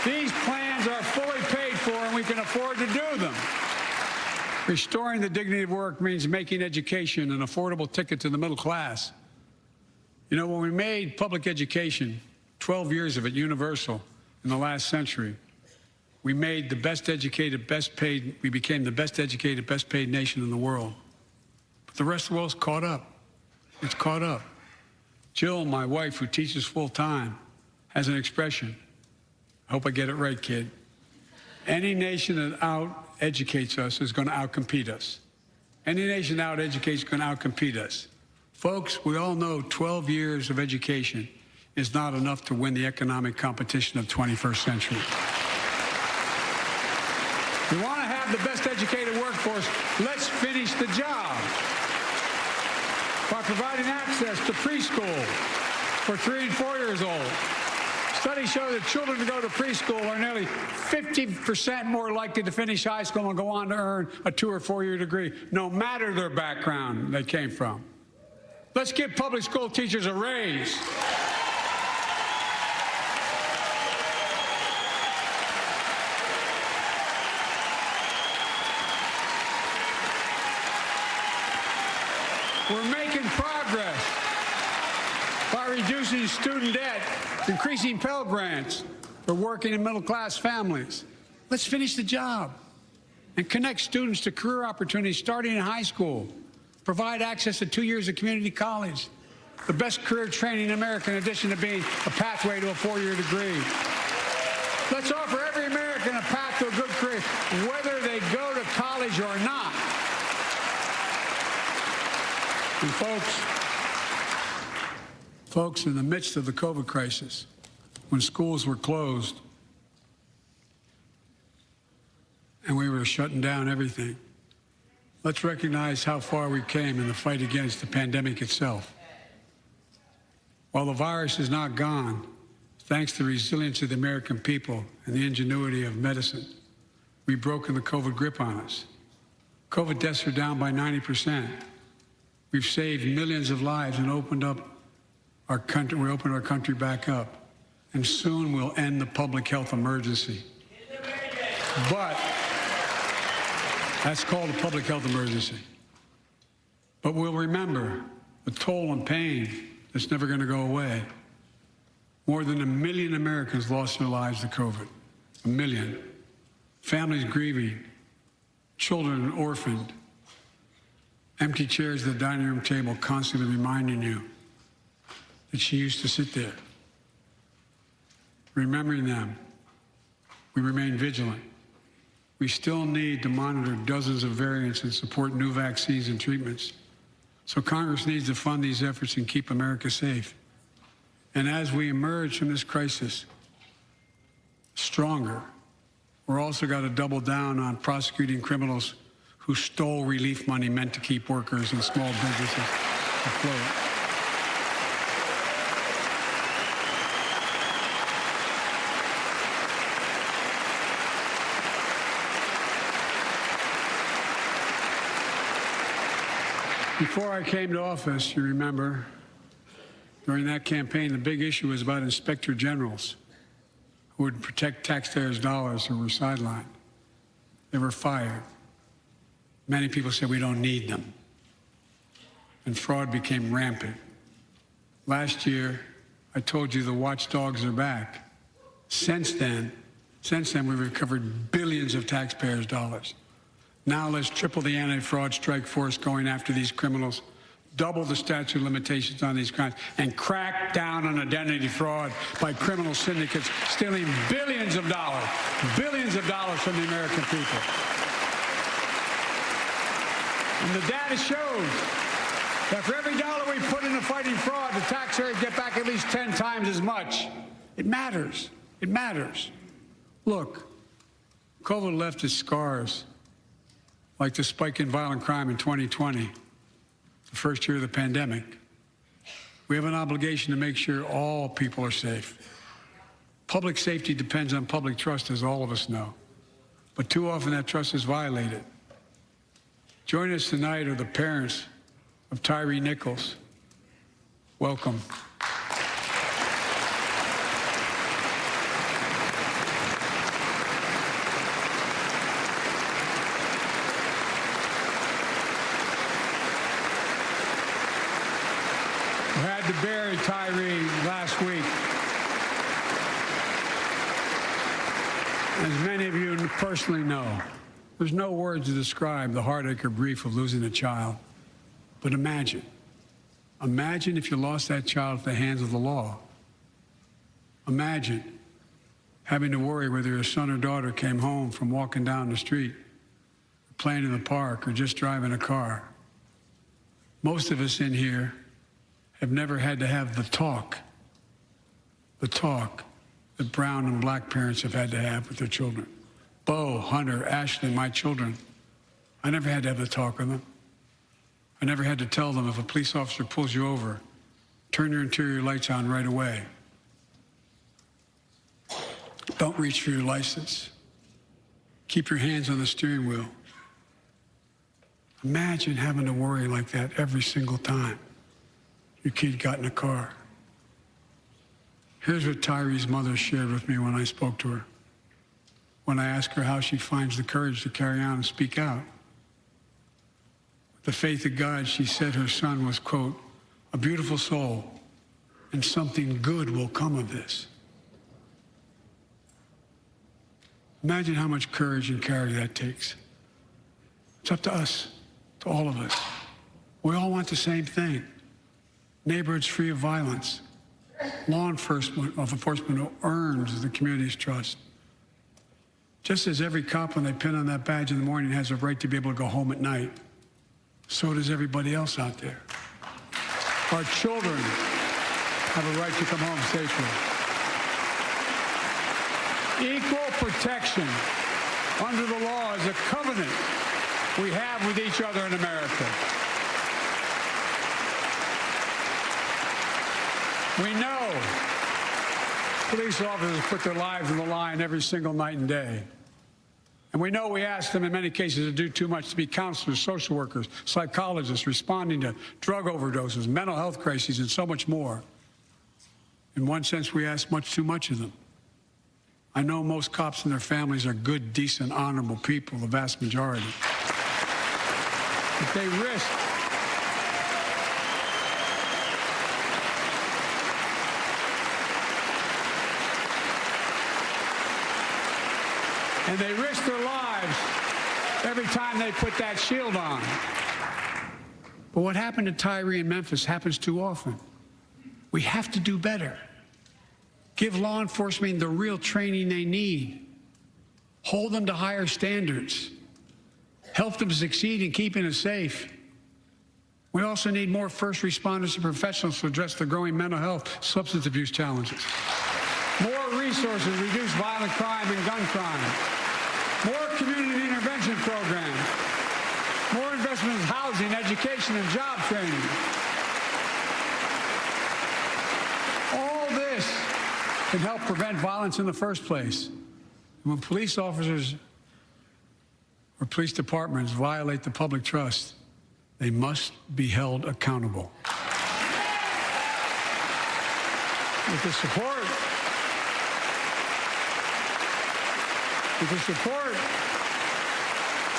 These plans are fully paid for, and we can afford to do them. Restoring the dignity of work means making education an affordable ticket to the middle class. You know, when we made public education, 12 years of it universal in the last century, we made the best educated, best paid, we became the best educated, best paid nation in the world. But the rest of the world's caught up. It's caught up. Jill, my wife, who teaches full time, has an expression. I hope I get it right, kid. Any nation that out-educates us is going to out-compete us. Any nation that out-educates is going to out-compete us. Folks, we all know 12 years of education is not enough to win the economic competition of the 21st century. We want to have the best educated workforce. Let's finish the job by providing access to preschool for 3 and 4 years old. Studies show that children who go to preschool are nearly 50% more likely to finish high school and go on to earn a 2- or 4-year degree, no matter their background they came from. Let's give public school teachers a raise. We're making progress by reducing student debt, increasing Pell Grants for working and middle-class families. Let's finish the job and connect students to career opportunities starting in high school. Provide access to 2 years of community college, the best career training in America, in addition to being a pathway to a 4-year degree. Let's offer every American a path to a good career, whether they go to college or not. And folks, in the midst of the COVID crisis, when schools were closed and we were shutting down everything, let's recognize how far we came in the fight against the pandemic itself. While the virus is not gone, thanks to the resilience of the American people and the ingenuity of medicine, we've broken the COVID grip on us. COVID deaths are down by 90%. We've saved millions of lives and opened up our country. We opened our country back up, and soon we'll end the public health emergency. But that's called a public health emergency. But we'll remember the toll and pain that's never going to go away. More than 1 million Americans lost their lives to COVID. 1 million. Families grieving, children orphaned, empty chairs at the dining room table constantly reminding you that she used to sit there. Remembering them, we remain vigilant. We still need to monitor dozens of variants and support new vaccines and treatments. So Congress needs to fund these efforts and keep America safe. And as we emerge from this crisis stronger, we're also got to double down on prosecuting criminals who stole relief money meant to keep workers and small businesses afloat. Before I came to office, you remember, during that campaign, the big issue was about inspector generals. who would protect taxpayers' dollars who were sidelined. They were fired. Many people said we don't need them. And fraud became rampant. Last year, I told you the watchdogs are back. Since then, we've recovered billions of taxpayers' dollars. Now let's triple the anti-fraud strike force going after these criminals, double the statute of limitations on these crimes, and crack down on identity fraud by criminal syndicates stealing billions of dollars from the American people. And the data shows that for every dollar we put into fighting fraud, the taxpayers get back at least 10 times as much. It matters. It matters. Look, COVID left its scars, like the spike in violent crime in 2020, the first year of the pandemic. We have an obligation to make sure all people are safe. Public safety depends on public trust, as all of us know. But too often that trust is violated. Joining us tonight are the parents of Tyree Nichols. Welcome. We had to bury Tyree last week. As many of you personally know, there's no words to describe the heartache or grief of losing a child. But imagine if you lost that child at the hands of the law. Imagine having to worry whether your son or daughter came home from walking down the street, playing in the park, or just driving a car. Most of us in here have never had to have the talk that brown and black parents have had to have with their children. Bo, Hunter, Ashley, my children, I never had to have the talk with them. I never had to tell them, if a police officer pulls you over, turn your interior lights on right away. Don't reach for your license. Keep your hands on the steering wheel. Imagine having to worry like that every single time your kid got in a car. Here's what Tyree's mother shared with me when I spoke to her. When I asked her how she finds the courage to carry on and speak out. With the faith of God, she said her son was, quote, a beautiful soul, and something good will come of this. Imagine how much courage and character that takes. It's up to us, to all of us. We all want the same thing. Neighborhoods free of violence. Law enforcement who earns the community's trust. Just as every cop, when they pin on that badge in the morning, has a right to be able to go home at night, so does everybody else out there. Our children have a right to come home safely. Equal protection under the law is a covenant we have with each other in America. We know police officers put their lives on the line every single night and day. And we know we ask them in many cases to do too much, to be counselors, social workers, psychologists, responding to drug overdoses, mental health crises, and so much more. In one sense, we ask much too much of them. I know most cops and their families are good, decent, honorable people, the vast majority. But they risk their lives every time they put that shield on. But what happened to Tyree in Memphis happens too often. We have to do better. Give law enforcement the real training they need. Hold them to higher standards. Help them succeed in keeping us safe. We also need more first responders and professionals to address the growing mental health, substance abuse challenges. More resources to reduce violent crime and gun crime. More community intervention programs. More investment in housing, education, and job training. All this can help prevent violence in the first place. And when police officers or police departments violate the public trust, they must be held accountable. With the support with the support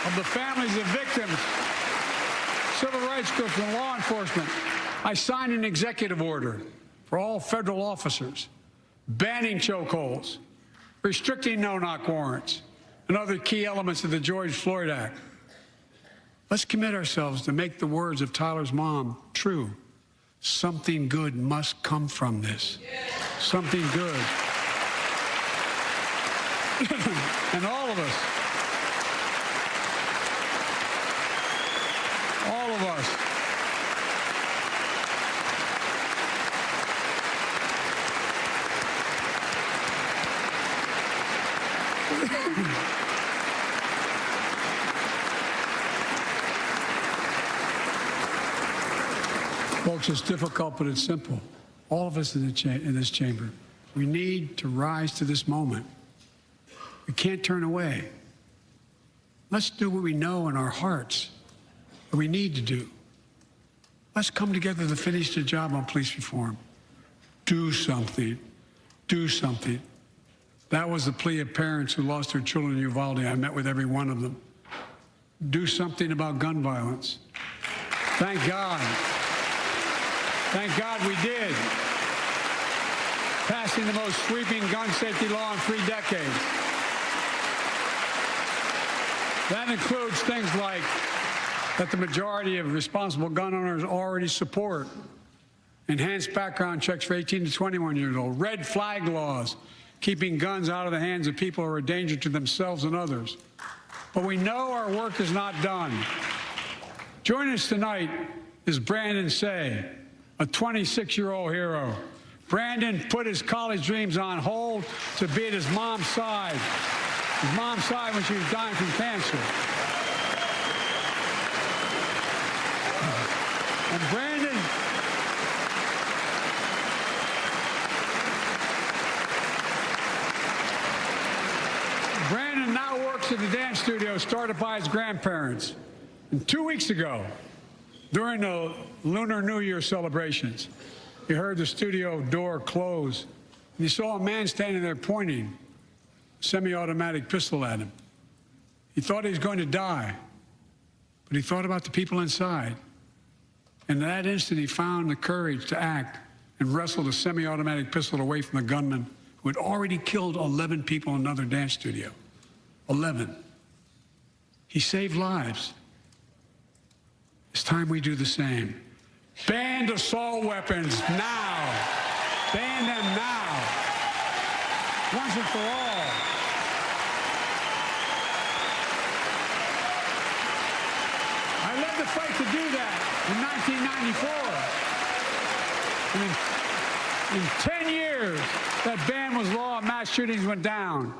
of the families of victims, civil rights groups, and law enforcement, I signed an executive order for all federal officers, banning chokeholds, restricting no-knock warrants, and other key elements of the George Floyd Act. Let's commit ourselves to make the words of Tyler's mom true. Something good must come from this. Something good. And all of us, folks, it's difficult, but it's simple. All of us in this chamber, we need to rise to this moment. We can't turn away. Let's do what we know in our hearts, what we need to do. Let's come together to finish the job on police reform. Do something. Do something. That was the plea of parents who lost their children in Uvalde. I met with every one of them. Do something about gun violence. Thank God. Thank God we did. Passing the most sweeping gun safety law in 3 decades. That includes things like that the majority of responsible gun owners already support. Enhanced background checks for 18 to 21 years old. Red flag laws, keeping guns out of the hands of people who are a danger to themselves and others. But we know our work is not done. Joining us tonight is Brandon Say, a 26-year-old hero. Brandon put his college dreams on hold to be at his mom's side. His mom's side when she was dying from cancer. And Brandon, now works at the dance studio started by his grandparents. And 2 weeks ago, during the Lunar New Year celebrations, he heard the studio door close, and he saw a man standing there pointing a semi-automatic pistol at him. He thought he was going to die, but he thought about the people inside. And in that instant, he found the courage to act and wrestled a semi-automatic pistol away from the gunman who had already killed 11 people in another dance studio. 11. He saved lives. It's time we do the same. Ban assault weapons now. Ban them now. Once and for all. I led the fight to do that in 1994. In 10 years, that ban was law and mass shootings went down.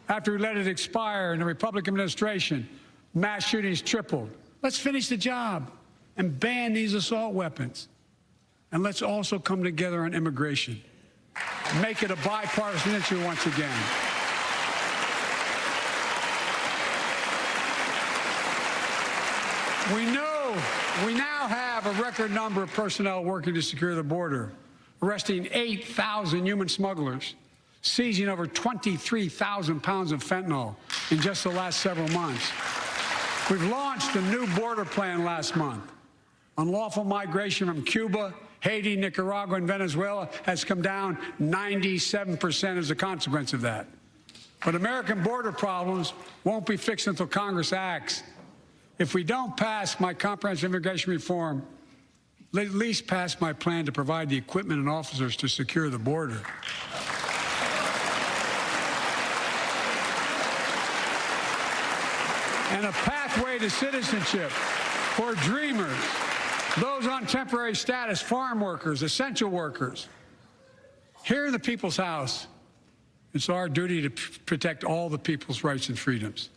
After we let it expire in the Republican administration, mass shootings tripled. Let's finish the job and ban these assault weapons. And let's also come together on immigration. Make it a bipartisan issue once again. We now have a record number of personnel working to secure the border, arresting 8,000 human smugglers, seizing over 23,000 pounds of fentanyl in just the last several months. We've launched a new border plan last month. Unlawful migration from Cuba, Haiti, Nicaragua, and Venezuela has come down 97% as a consequence of that. But American border problems won't be fixed until Congress acts. If we don't pass my comprehensive immigration reform, at least pass my plan to provide the equipment and officers to secure the border. And a pathway to citizenship for dreamers, those on temporary status, farm workers, essential workers. Here in the People's House, it's our duty to protect all the people's rights and freedoms.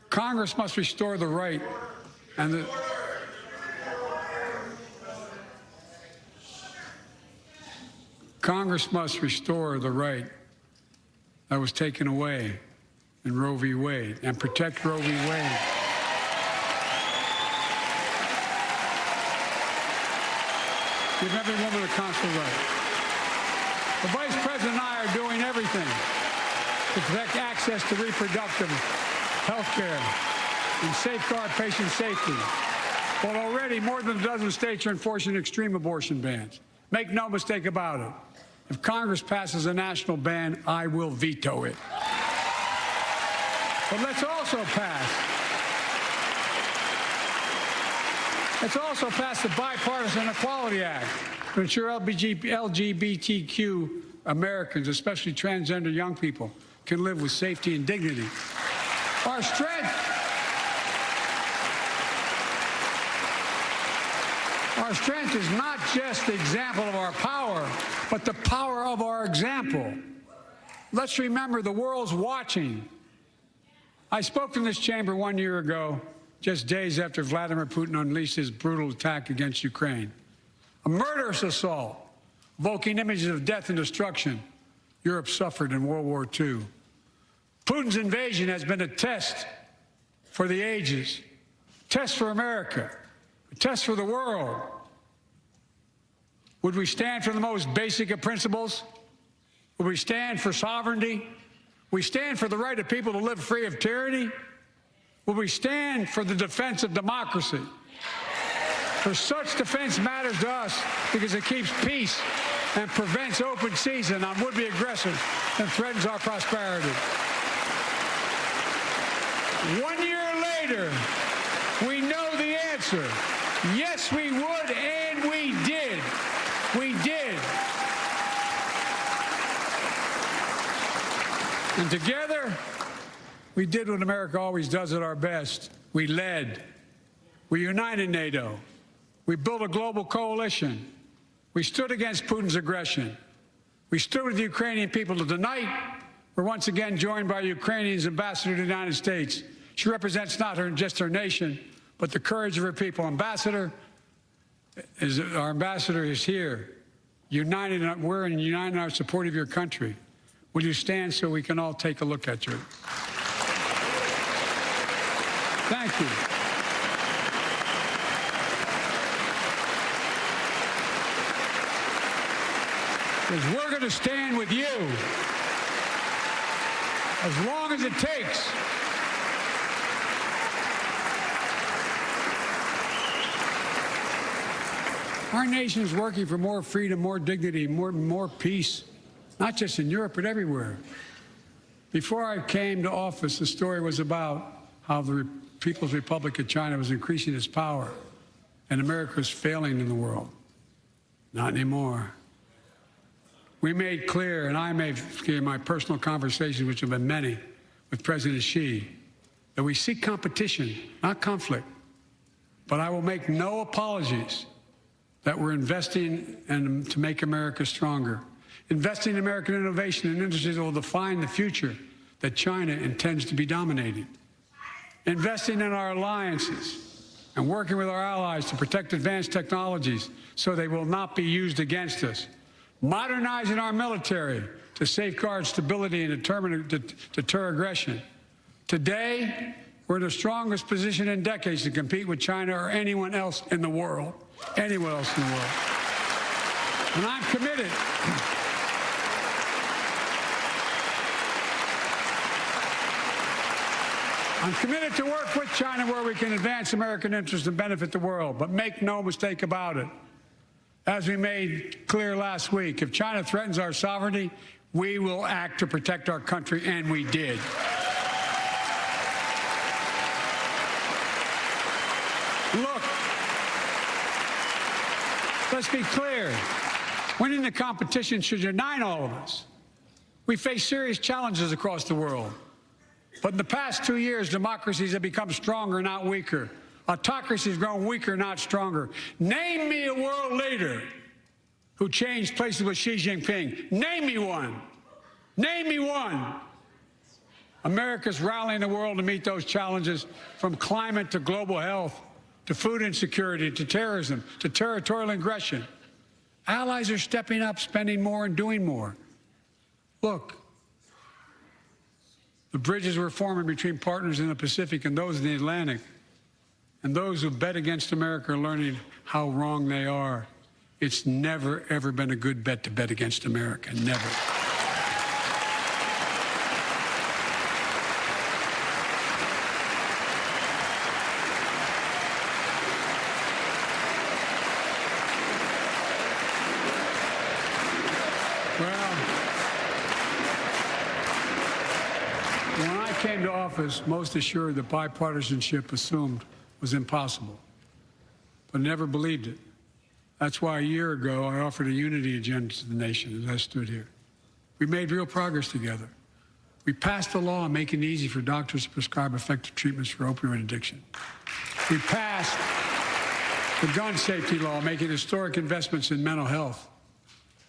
Congress must restore the right and the... Congress must restore the right that was taken away in Roe v. Wade and protect Roe v. Wade. Give every woman a consular right. The Vice President and I are doing everything to protect access to reproductive health care and safeguard patient safety. Well, already more than a dozen states are enforcing extreme abortion bans. Make no mistake about it. If Congress passes a national ban, I will veto it. But let's also pass the Bipartisan Equality Act to ensure LGBTQ Americans, especially transgender young people, can live with safety and dignity. Our strength is not just the example of our power, but the power of our example. Let's remember the world's watching. I spoke in this chamber 1 year ago, just days after Vladimir Putin unleashed his brutal attack against Ukraine. A murderous assault, evoking images of death and destruction Europe suffered in World War II. Putin's invasion has been a test for the ages, a test for America, a test for the world. Would we stand for the most basic of principles? Would we stand for sovereignty? Would we stand for the right of people to live free of tyranny? Would we stand for the defense of democracy? For such defense matters to us because it keeps peace and prevents open season on would-be aggressors and threatens our prosperity. 1 year later, we know the answer. Yes, we would, and we did. We did. And together, we did what America always does at our best. We led. We united NATO. We built a global coalition. We stood against Putin's aggression. We stood with the Ukrainian people. Tonight, we're once again joined by Ukraine's ambassador to the United States. She represents not just her nation, but the courage of her people. Our ambassador is here, united. We're united in our support of your country. Will you stand so we can all take a look at you? Thank you. Because we're going to stand with you as long as it takes. Our nation is working for more freedom, more dignity, more peace, not just in Europe, but everywhere. Before I came to office, the story was about how the People's Republic of China was increasing its power and America was failing in the world. Not anymore. We made clear, and I made clear in my personal conversations, which have been many, with President Xi, that we seek competition, not conflict. But I will make no apologies that we're investing to make America stronger, investing in American innovation and industries that will define the future that China intends to be dominating, investing in our alliances and working with our allies to protect advanced technologies so they will not be used against us, modernizing our military to safeguard stability and deter aggression. Today, we're in the strongest position in decades to compete with China or anyone else in the world. Anyone else in the world. And I'm committed. I'm committed to work with China where we can advance American interests and benefit the world. But make no mistake about it. As we made clear last week, if China threatens our sovereignty, we will act to protect our country, and we did. Look, let's be clear. Winning the competition should unite all of us. We face serious challenges across the world. But in the past 2 years, democracies have become stronger, not weaker. Autocracies have grown weaker, not stronger. Name me a world leader who changed places with Xi Jinping. Name me one. Name me one. America's rallying the world to meet those challenges, from climate to global health, to food insecurity, to terrorism, to territorial aggression. Allies are stepping up, spending more, and doing more. Look, the bridges we're forming between partners in the Pacific and those in the Atlantic, and those who bet against America are learning how wrong they are. It's never, ever been a good bet to bet against America. Never. came to office most assured that bipartisanship assumed was impossible, but never believed it. That's why a year ago I offered a unity agenda to the nation as I stood here. We made real progress together. We passed a law making it easy for doctors to prescribe effective treatments for opioid addiction. We passed the gun safety law, making historic investments in mental health.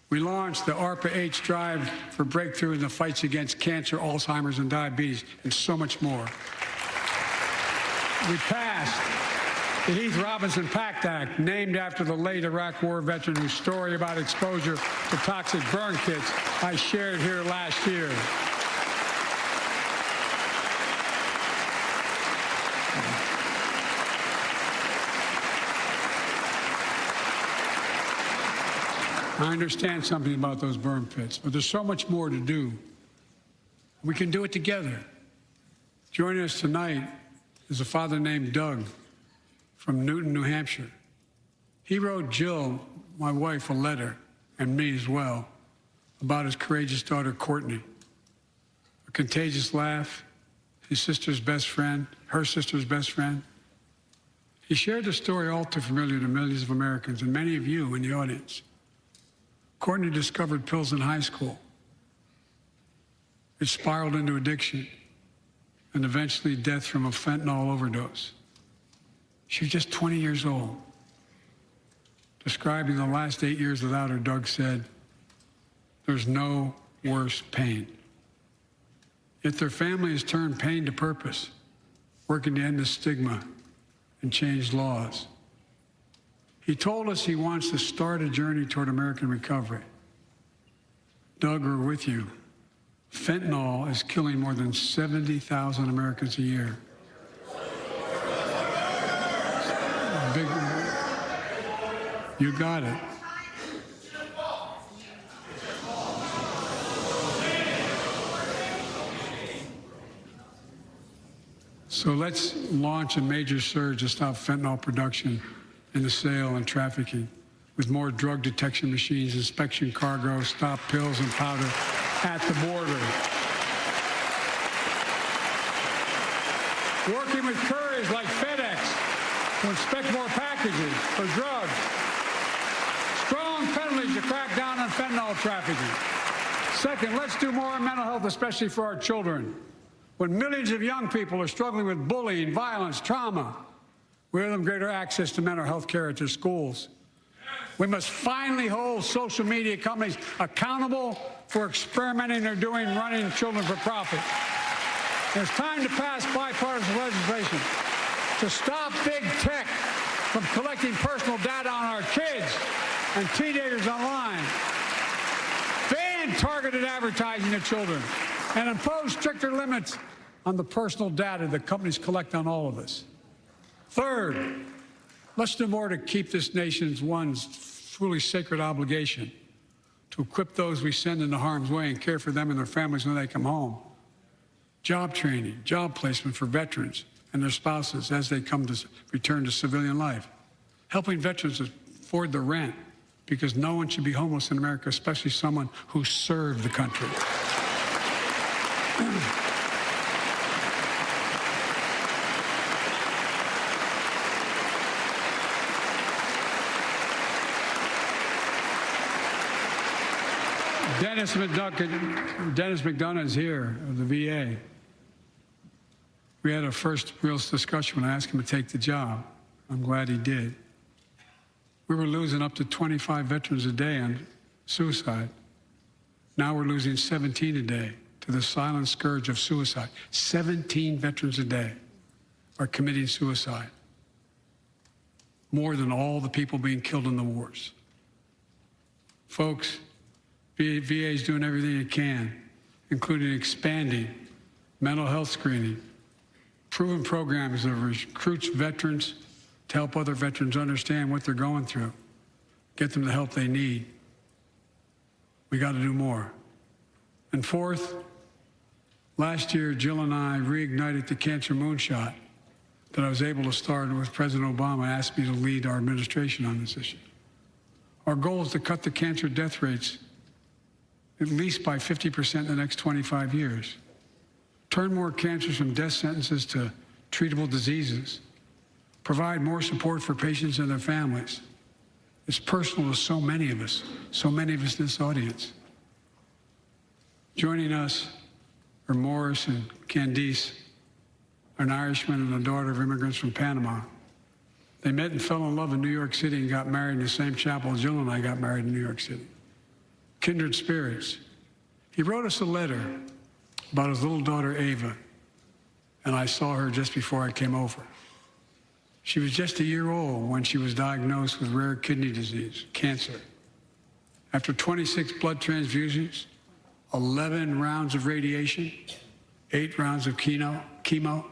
We launched the ARPA-H drive for breakthrough in the fights against cancer, Alzheimer's, and diabetes, and so much more. We passed the Heath Robinson PACT Act, named after the late Iraq War veteran whose story about exposure to toxic burn kits I shared here last year. I understand something about those burn pits, but there's so much more to do. We can do it together. Joining us tonight is a father named Doug from Newton, New Hampshire. He wrote Jill, my wife, a letter, and me as well, about his courageous daughter, Courtney. A contagious laugh, his sister's best friend, her sister's best friend. He shared the story all too familiar to millions of Americans and many of you in the audience. Courtney discovered pills in high school. It spiraled into addiction and eventually death from a fentanyl overdose. She was just 20 years old. Describing the last 8 years without her, Doug said, "There's no worse pain." Yet their family has turned pain to purpose, working to end the stigma and change laws. He told us he wants to start a journey toward American recovery. Doug, we're with you. Fentanyl is killing more than 70,000 Americans a year. You got it. So let's launch a major surge to stop fentanyl production and the sale and trafficking with more drug detection machines, inspection cargo, stop pills and powder at the border. Working with couriers like FedEx to inspect more packages for drugs. Strong penalties to crack down on fentanyl trafficking. Second, let's do more on mental health, especially for our children. When millions of young people are struggling with bullying, violence, trauma, we owe them greater access to mental health care at their schools. We must finally hold social media companies accountable for experimenting they're doing running children for profit. It's time to pass bipartisan legislation to stop big tech from collecting personal data on our kids and teenagers online, ban targeted advertising to children, and impose stricter limits on the personal data that companies collect on all of us. Third, let's do more to keep this nation's one truly sacred obligation to equip those we send into harm's way and care for them and their families when they come home. Job training, job placement for veterans and their spouses as they come to return to civilian life. Helping veterans afford the rent, because no one should be homeless in America, especially someone who served the country. Dennis McDonough is here of the VA. We had our first real discussion when I asked him to take the job. I'm glad he did. We were losing up to 25 veterans a day on suicide. Now we're losing 17 a day to the silent scourge of suicide. 17 veterans a day are committing suicide. More than all the people being killed in the wars. Folks, VA is doing everything it can, including expanding mental health screening, proven programs that recruits veterans to help other veterans understand what they're going through, get them the help they need. We got to do more. And fourth, last year, Jill and I reignited the cancer moonshot that I was able to start with President Obama asked me to lead our administration on this issue. Our goal is to cut the cancer death rates at least by 50% in the next 25 years, turn more cancers from death sentences to treatable diseases, provide more support for patients and their families. It's personal to so many of us in this audience. Joining us are Morris and Candice, an Irishman and a daughter of immigrants from Panama. They met and fell in love in New York City and got married in the same chapel Jill and I got married in New York City. Kindred spirits. He wrote us a letter about his little daughter, Ava, and I saw her just before I came over. She was just a year old when she was diagnosed with rare kidney disease, cancer. After 26 blood transfusions, 11 rounds of radiation, 8 rounds of chemo,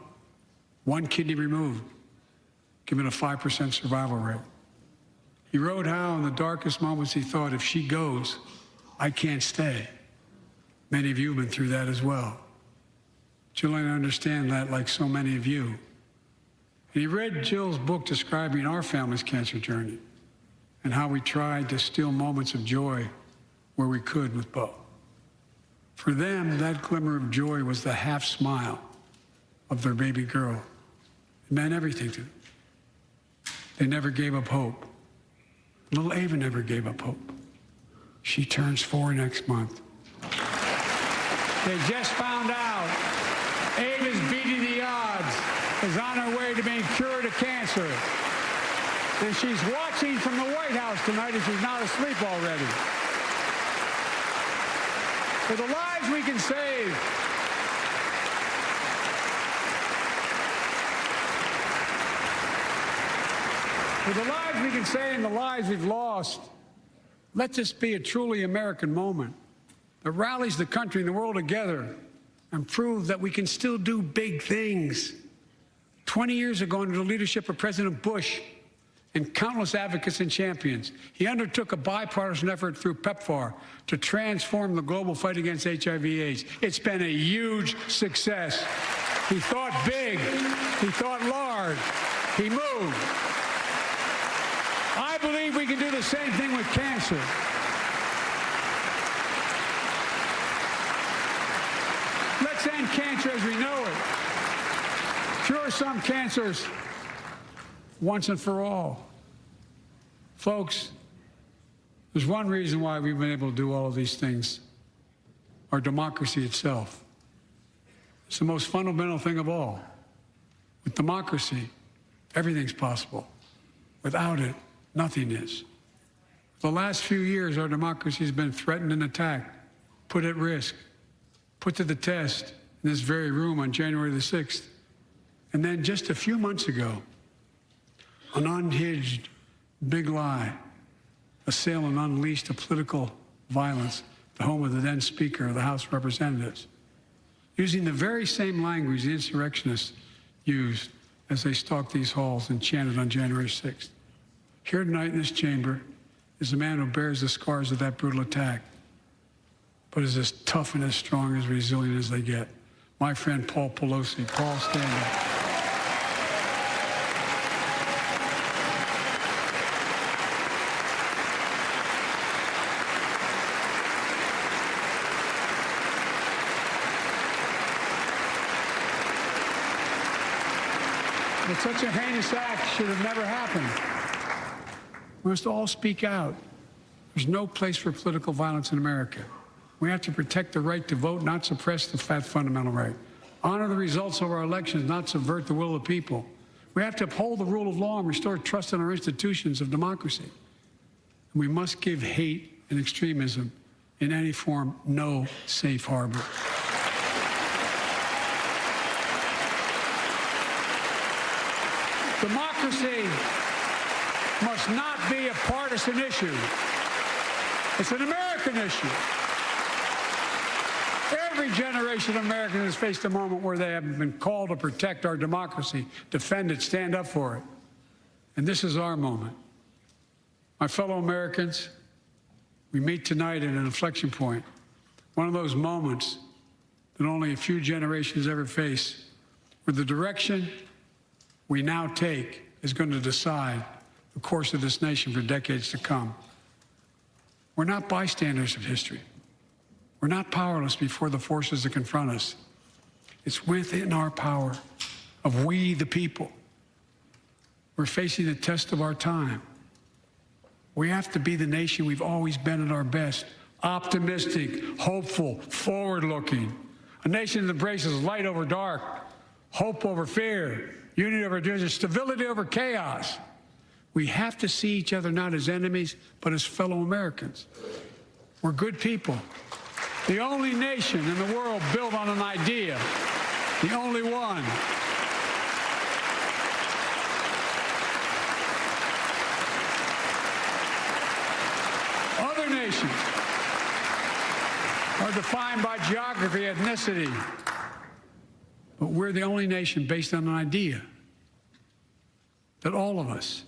1 kidney removed, given a 5% survival rate. He wrote how in the darkest moments he thought, if she goes, I can't stay. Many of you have been through that as well. Jill and I understand that like so many of you. And he read Jill's book describing our family's cancer journey and how we tried to steal moments of joy where we could with Bo. For them, that glimmer of joy was the half smile of their baby girl. It meant everything to them. They never gave up hope. Little Ava never gave up hope. She turns 4 next month. They just found out Ava's beating the odds, is on her way to being cured of cancer. And she's watching from the White House tonight if she's not asleep already. For the lives we can save, for the lives we can save and the lives we've lost, let this be a truly American moment that rallies the country and the world together and proves that we can still do big things. 20 years ago, under the leadership of President Bush and countless advocates and champions, he undertook a bipartisan effort through PEPFAR to transform the global fight against HIV/AIDS. It's been a huge success. He thought big. He thought large. He moved. I believe we can do the same thing with cancer. Let's end cancer as we know it. Cure some cancers once and for all. Folks, there's one reason why we've been able to do all of these things. Our democracy itself. It's the most fundamental thing of all. With democracy, everything's possible. Without it, nothing is. For the last few years, our democracy has been threatened and attacked, put at risk, put to the test in this very room on January the 6th. And then just a few months ago, an unhinged big lie assailed and unleashed a political violence, the home of the then Speaker of the House of Representatives, using the very same language the insurrectionists used as they stalked these halls and chanted on January 6th. Here tonight in this chamber is a man who bears the scars of that brutal attack, but is as tough and as strong, as resilient as they get. My friend Paul Pelosi. Paul, stand up. But such a heinous act should have never happened. We must all speak out. There's no place for political violence in America. We have to protect the right to vote, not suppress the fundamental right. Honor the results of our elections, not subvert the will of the people. We have to uphold the rule of law and restore trust in our institutions of democracy. And we must give hate and extremism in any form no safe harbor. Democracy must not be a partisan issue. It's an American issue. Every generation of Americans has faced a moment where they have been called to protect our democracy, defend it, stand up for it. And this is our moment. My fellow Americans, we meet tonight at an inflection point, one of those moments that only a few generations ever face, where the direction we now take is going to decide the course of this nation for decades to come. We're not bystanders of history. We're not powerless before the forces that confront us. It's within our power of we, the people. We're facing the test of our time. We have to be the nation we've always been at our best. Optimistic, hopeful, forward-looking. A nation that embraces light over dark, hope over fear, unity over division, stability over chaos. We have to see each other not as enemies, but as fellow Americans. We're good people. The only nation in the world built on an idea. The only one. Other nations are defined by geography, ethnicity. But we're the only nation based on an idea that all of us,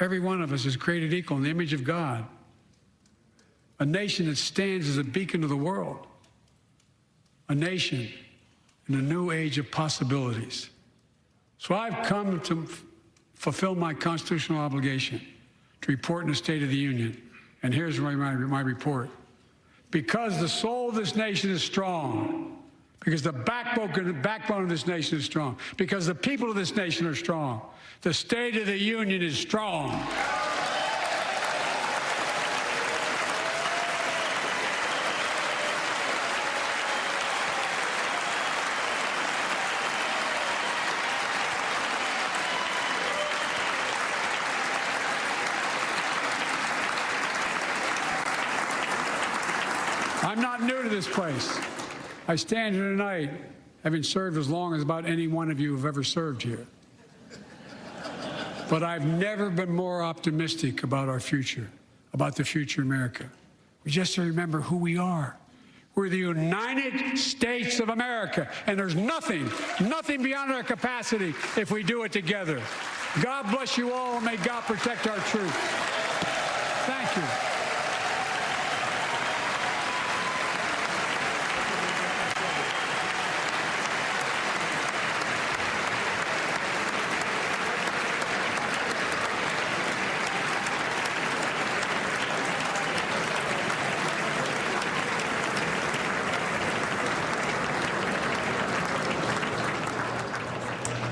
every one of us, is created equal in the image of God. A nation that stands as a beacon of the world. A nation in a new age of possibilities. So I've come to fulfill my constitutional obligation to report in the State of the Union. And here's my report. Because the soul of this nation is strong, because the backbone of this nation is strong, because the people of this nation are strong, the State of the Union is strong. I'm not new to this place. I stand here tonight having served as long as about any one of you have ever served here. But I've never been more optimistic about our future, about the future of America. We just have to remember who we are. We're the United States of America, and there's nothing beyond our capacity if we do it together. God bless you all, and may God protect our troops. Thank you.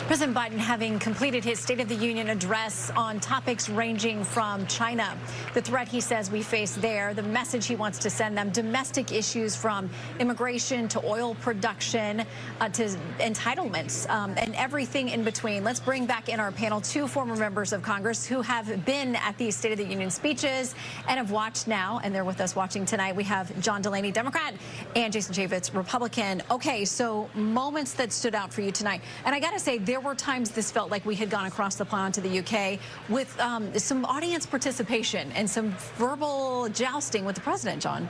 President Biden having completed his State of the Union address on topics ranging from China, the threat he says we face there, the message he wants to send them, domestic issues from immigration to oil production to entitlements and everything in between. Let's bring back in our panel two former members of Congress who have been at these State of the Union speeches and have watched now, and they're with us watching tonight. We have John Delaney, Democrat, and Jason Chaffetz, Republican. Okay, so moments that stood out for you tonight. And I got to say, there were times this felt like we had gone across the pond to the UK with some audience participation and some verbal jousting with the president, John.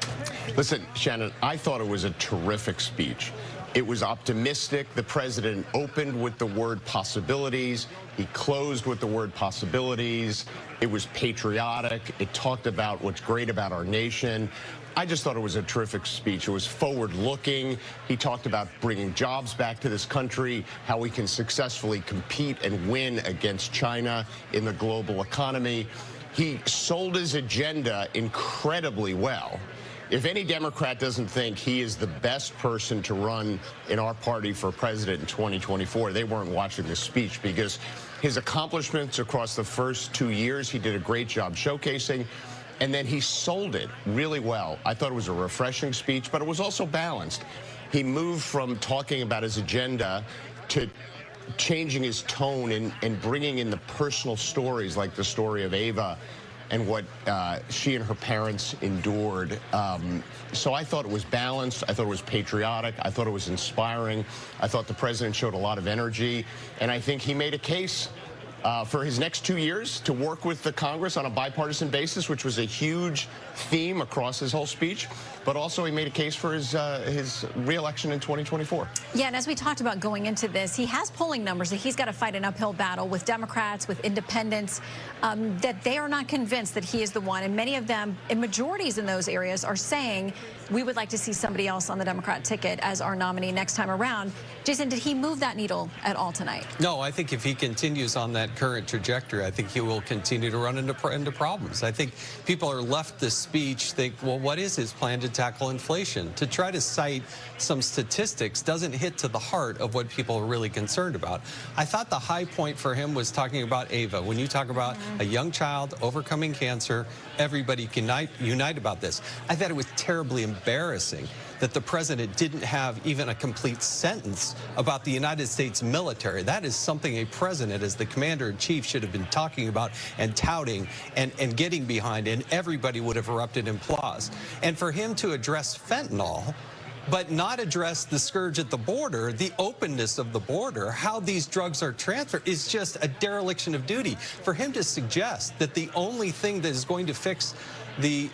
Listen, Shannon, I thought it was a terrific speech. It was optimistic. The president opened with the word possibilities. He closed with the word possibilities. It was patriotic. It talked about what's great about our nation. I just thought it was a terrific speech. It was forward-looking. He talked about bringing jobs back to this country, how we can successfully compete and win against China in the global economy. He sold his agenda incredibly well. If any Democrat doesn't think he is the best person to run in our party for president in 2024, they weren't watching this speech, because his accomplishments across the first 2 years, he did a great job showcasing. And then he sold it really well. I thought it was a refreshing speech, but it was also balanced. He moved from talking about his agenda to changing his tone and bringing in the personal stories, like the story of Ava and what she and her parents endured. So I thought it was balanced. I thought it was patriotic. I thought it was inspiring. I thought the president showed a lot of energy. And I think he made a case for his next 2 years to work with the Congress on a bipartisan basis, which was a huge theme across his whole speech. But also he made a case for his re-election in 2024. Yeah, and as we talked about going into this, he has polling numbers that he's got to fight an uphill battle with Democrats, with independents, that they are not convinced that he is the one. And many of them, and majorities in those areas, are saying we would like to see somebody else on the Democrat ticket as our nominee next time around. Jason, did he move that needle at all tonight? No, I think if he continues on that current trajectory, I think he will continue to run into problems. I think people are left this speech think, well, what is his plan to tackle inflation. To try to cite some statistics doesn't hit to the heart of what people are really concerned about. I thought the high point for him was talking about Ava. When you talk about a young child overcoming cancer, everybody can unite about this. I thought it was terribly embarrassing that the president didn't have even a complete sentence about the United States military. That is something a president, as the commander-in-chief, should have been talking about and touting and getting behind, and everybody would have erupted in applause. And for him to address fentanyl, but not address the scourge at the border, the openness of the border, how these drugs are transferred, is just a dereliction of duty. For him to suggest that the only thing that is going to fix the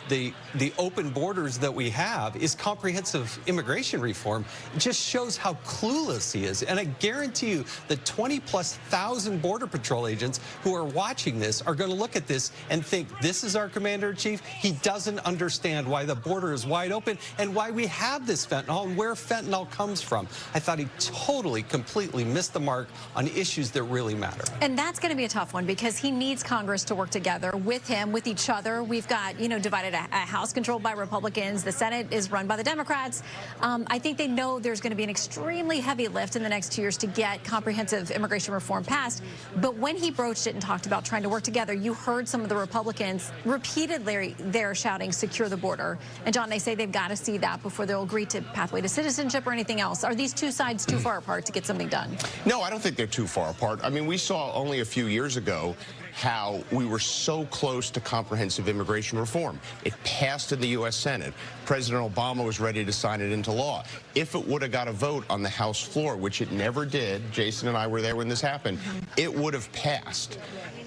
open borders that we have is comprehensive immigration reform, just shows how clueless he is. And I guarantee you the 20,000+ Border Patrol agents who are watching this are going to look at this and think, this is our commander-in-chief. He doesn't understand why the border is wide open and why we have this fentanyl and where fentanyl comes from. I thought he totally, completely missed the mark on issues that really matter. And that's going to be a tough one because he needs Congress to work together with him, with each other. We've got, divided a House controlled by Republicans. The Senate is run by the Democrats. I think they know there's going to be an extremely heavy lift in the next 2 years to get comprehensive immigration reform passed. But when he broached it and talked about trying to work together, you heard some of the Republicans repeatedly there shouting, secure the border. And, John, they say they've got to see that before they'll agree to pathway to citizenship or anything else. Are these two sides too far apart to get something done? No, I don't think they're too far apart. I mean, we saw only a few years ago how we were so close to comprehensive immigration reform. It passed in the U.S. Senate. President Obama was ready to sign it into law. If it would have got a vote on the House floor, which it never did, Jason and I were there when this happened, it would have passed.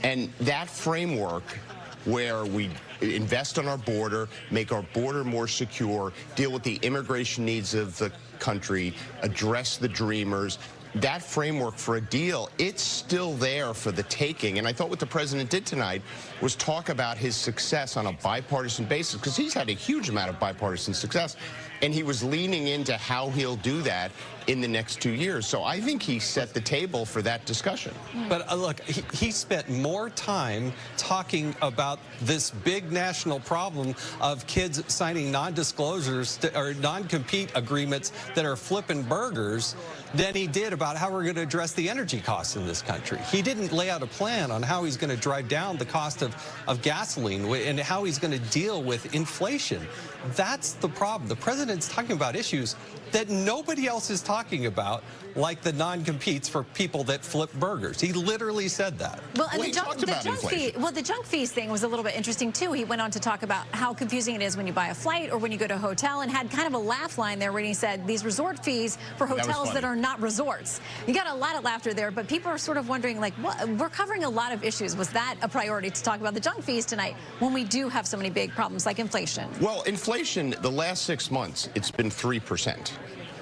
And that framework where we invest on our border, make our border more secure, deal with the immigration needs of the country, address the dreamers, that framework for a deal, it's still there for the taking. And I thought what the president did tonight was talk about his success on a bipartisan basis, because he's had a huge amount of bipartisan success. And he was leaning into how he'll do that in the next 2 years. So I think he set the table for that discussion. But look, he spent more time talking about this big national problem of kids signing non-disclosures or non-compete agreements that are flipping burgers than he did about how we're going to address the energy costs in this country. He didn't lay out a plan on how he's going to drive down the cost of gasoline and how he's going to deal with inflation. That's the problem. The president's talking about issues that nobody else is talking about, like the non-competes for people that flip burgers. He literally said that. Well, and the junk fees thing was a little bit interesting, too. He went on to talk about how confusing it is when you buy a flight or when you go to a hotel, and had kind of a laugh line there when he said these resort fees for hotels that are not resorts. You got a lot of laughter there, but people are sort of wondering, like, what? We're covering a lot of issues. Was that a priority to talk about the junk fees tonight when we do have so many big problems like inflation? Well, inflation, the last 6 months, it's been 3%.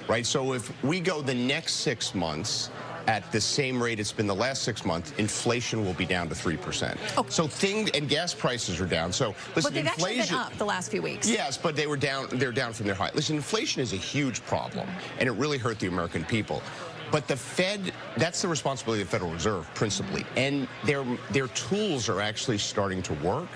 Right? So if we go the next 6 months at the same rate it's been the last 6 months, inflation will be down to 3%. Okay. So and gas prices are down. So listen, but they've actually been up the last few weeks. Yes, but they're down from their high. Listen, inflation is a huge problem, and it really hurt the American people. But the Fed, that's the responsibility of the Federal Reserve, principally. And their tools are actually starting to work.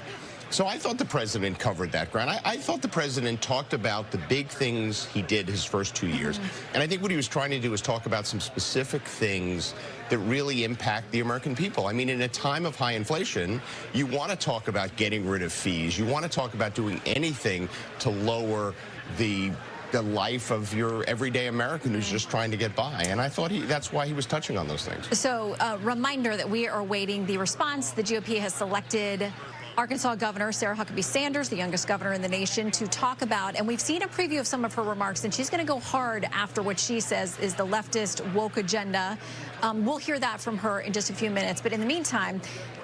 So I thought the president covered that ground. I thought the president talked about the big things he did his first 2 years. And I think what he was trying to do was talk about some specific things that really impact the American people. I mean, in a time of high inflation, you want to talk about getting rid of fees. You want to talk about doing anything to lower the life of your everyday American who's just trying to get by. And I thought that's why he was touching on those things. So a reminder that we are awaiting the response. The GOP has selected Arkansas Governor Sarah Huckabee Sanders, the youngest governor in the nation, to talk about, and we've seen a preview of some of her remarks, and she's going to go hard after what she says is the leftist woke agenda. We'll hear that from her in just a few minutes. But in the meantime,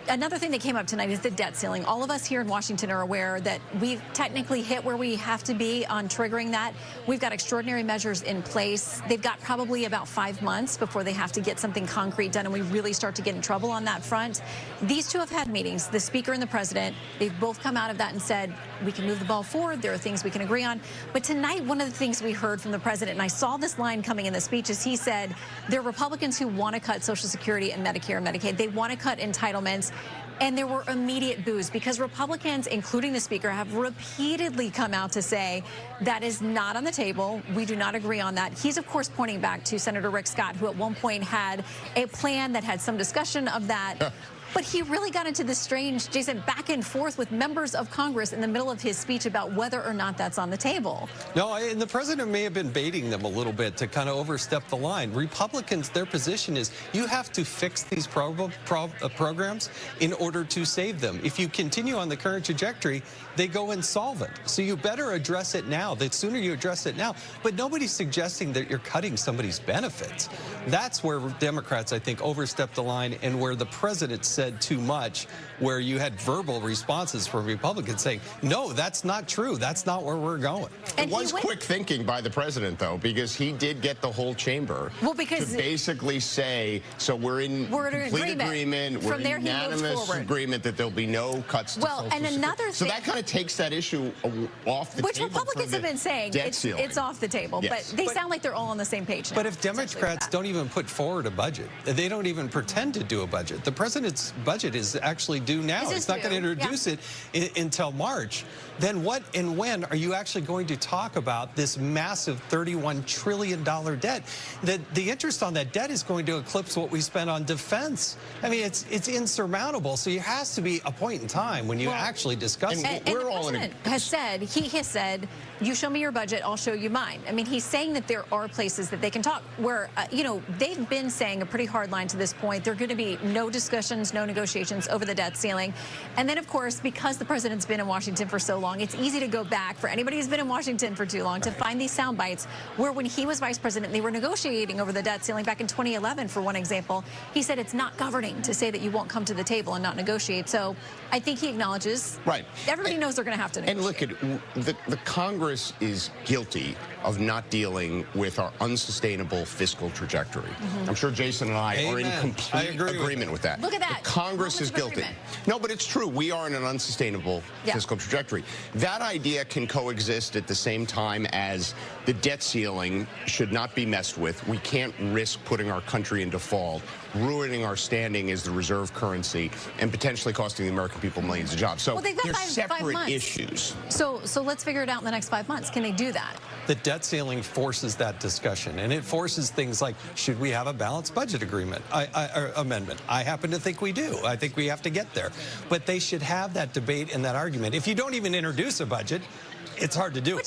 another thing that came up tonight is the debt ceiling. All of us here in Washington are aware that we've technically hit where we have to be on triggering that. We've got extraordinary measures in place. They've got probably about 5 months before they have to get something concrete done, and we really start to get in trouble on that front. These two have had meetings, the Speaker and the President. They've both come out of that and said, we can move the ball forward. There are things we can agree on. But tonight, one of the things we heard from the President, and I saw this line coming in the speech, is he said there are Republicans who want to cut Social Security and Medicare and Medicaid. They want to cut entitlements. And there were immediate boos because Republicans, including the Speaker, have repeatedly come out to say that is not on the table. We do not agree on that. He's, of course, pointing back to Senator Rick Scott, who at one point had a plan that had some discussion of that. But he really got into this strange, Jason, back and forth with members of Congress in the middle of his speech about whether or not that's on the table. No, and the president may have been baiting them a little bit to kind of overstep the line. Republicans, their position is you have to fix these programs in order to save them. If you continue on the current trajectory, they go insolvent. So you better address it now. The sooner you address it now. But nobody's suggesting that you're cutting somebody's benefits. That's where Democrats, I think, overstepped the line and where the president said too much, where you had verbal responses from Republicans saying, no, that's not true. That's not where we're going. And it was quick thinking by the president, though, because he did get the whole chamber to basically say, so we're in complete agreement. We're in unanimous agreement that there'll be no cuts to Social Security. So that kind of takes that issue off the table. Which Republicans have been saying it's off the table, but they sound like they're all on the same page now. But if Democrats don't even put forward a budget, they don't even pretend to do a budget. The president's budget is actually due now. It's not going to introduce it until March. Then what and when are you actually going to talk about this massive $31 trillion debt? The interest on that debt is going to eclipse what we spend on defense. I mean, it's insurmountable. So there has to be a point in time when you actually discuss it. And the president has said, he has said, you show me your budget, I'll show you mine. I mean, he's saying that there are places that they can talk where, you know, they've been saying a pretty hard line to this point. There are going to be no discussions, no negotiations over the debt ceiling. And then, of course, because the president's been in Washington for so long, it's easy to go back for anybody who's been in Washington for too long to find these sound bites where when he was vice president, they were negotiating over the debt ceiling back in 2011, for one example. He said it's not governing to say that you won't come to the table and not negotiate. So I think he acknowledges. Right. Everybody knows they're going to have to negotiate. And look, at the Congress is guilty of not dealing with our unsustainable fiscal trajectory. I'm sure Jason and I are in complete agreement with that. Look at that. The Congress is guilty. No, but it's true. We are in an unsustainable fiscal trajectory. That idea can coexist at the same time as the debt ceiling should not be messed with. We can't risk putting our country in default, ruining our standing as the reserve currency, and potentially costing the American people millions of jobs. So they're separate issues. So let's figure it out in the next 5 months. Can they do that? The debt ceiling forces that discussion, and it forces things like, should we have a balanced budget agreement amendment? I happen to think we do. I think we have to get there. But they should have that debate and that argument. If you don't even introduce a budget, it's hard to do.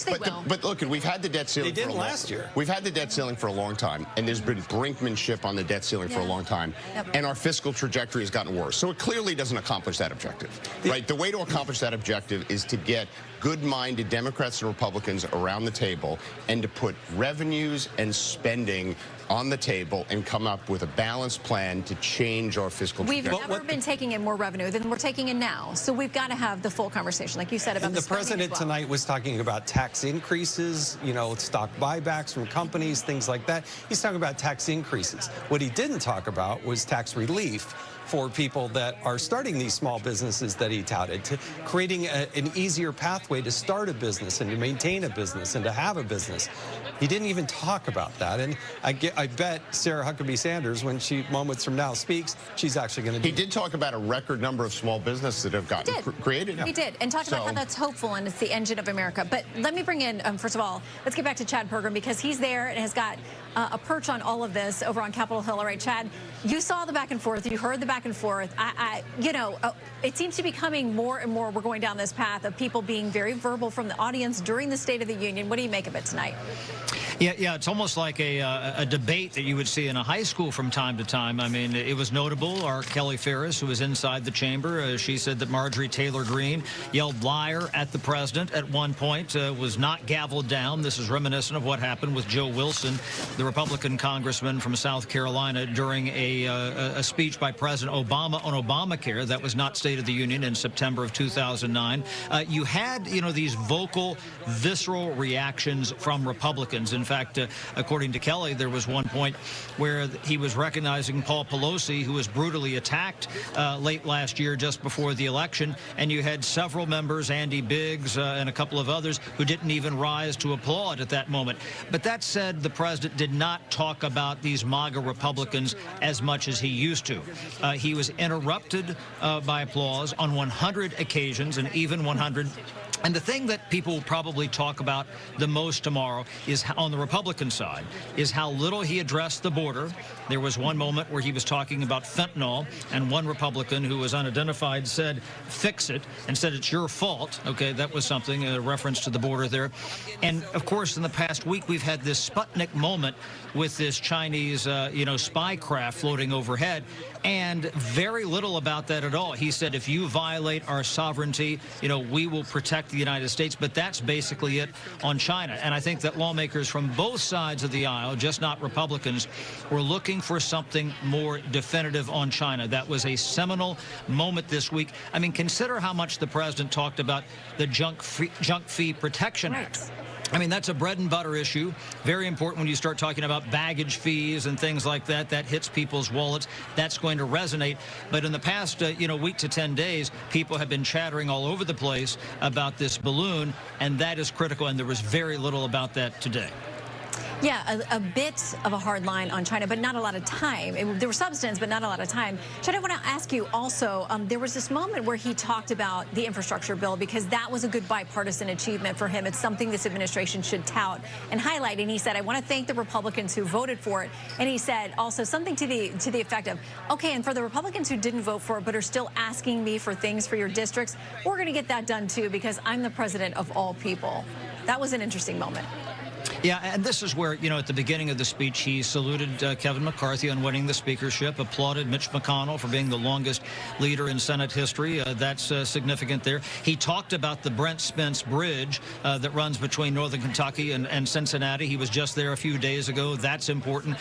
But look, we've had the debt ceiling. They didn't last year. We've had the debt ceiling for a long time, and there's been brinkmanship on the debt ceiling for a long time, and our fiscal trajectory has gotten worse. So it clearly doesn't accomplish that objective, right? The way to accomplish that objective is to get good-minded Democrats and Republicans around the table and to put revenues and spending on the table and come up with a balanced plan to change our fiscal trajectory. We've never been taking in more revenue than we're taking in now. So we've got to have the full conversation, like you said, about the president tonight was talking about tax increases, you know, stock buybacks from companies, things like that. He's talking about tax increases. What he didn't talk about was tax relief for people that are starting these small businesses that he touted, to creating an easier pathway to start a business and to maintain a business and to have a business. He didn't even talk about that. And I bet Sarah Huckabee Sanders, when she moments from now speaks, she's actually going to do He did talk about a record number of small businesses that have gotten created. He did, and talked about how that's hopeful and it's the engine of America. But let me bring in, first of all, let's get back to Chad Pergram, because he's there and has got a perch on all of this over on Capitol Hill. All right, Chad, you saw the back and forth. You heard the back and forth. You know, it seems to be coming more and more. We're going down this path of people being very verbal from the audience during the State of the Union. What do you make of it tonight? Yeah, it's almost like a debate that you would see in a high school from time to time. I mean, it was notable. Our Kelly Ferris, who was inside the chamber, she said that Marjorie Taylor Greene yelled liar at the president at one point, was not gavelled down. This is reminiscent of what happened with Joe Wilson, the Republican congressman from South Carolina, during a speech by President Obama on Obamacare that was not State of the Union in September of 2009. You had, you know, these vocal, visceral reactions from Republicans. In fact, according to Kelly, there was one point where he was recognizing Paul Pelosi, who was brutally attacked late last year just before the election, and you had several members, Andy Biggs and a couple of others, who didn't even rise to applaud at that moment. But that said, the president did not talk about these MAGA Republicans as much as he used to. He was interrupted by applause on 100 occasions, and even 100. And the thing that people will probably talk about the most tomorrow is, on the Republican side, is how little he addressed the border. There was one moment where he was talking about fentanyl, and one Republican who was unidentified said, "Fix it," and said, "It's your fault." Okay, that was something, a reference to the border there. And, of course, in the past week, we've had this Sputnik moment with this Chinese, spy craft floating overhead, and very little about that at all. He said, if you violate our sovereignty, we will protect the United States, but that's basically it on China. And I think that lawmakers from both sides of the aisle, just not Republicans, were looking for something more definitive on China. That was a seminal moment this week. I mean, consider how much the president talked about the Junk Fee Protection Act. I mean, that's a bread and butter issue. Very important when you start talking about baggage fees and things like that. That hits people's wallets. That's going to resonate. But in the past, week to 10 days, people have been chattering all over the place about this balloon, and that is critical. And there was very little about that today. Yeah, a bit of a hard line on China, but not a lot of time. There was substance, but not a lot of time. Chad, I want to ask you also, there was this moment where he talked about the infrastructure bill, because that was a good bipartisan achievement for him. It's something this administration should tout and highlight. And he said, I want to thank the Republicans who voted for it. And he said also something to the effect of, okay, and for the Republicans who didn't vote for it but are still asking me for things for your districts, we're going to get that done too, because I'm the president of all people. That was an interesting moment. Yeah, and this is where, at the beginning of the speech, he saluted Kevin McCarthy on winning the speakership, applauded Mitch McConnell for being the longest leader in Senate history. That's significant there. He talked about the Brent Spence Bridge that runs between Northern Kentucky and Cincinnati. He was just there a few days ago. That's important.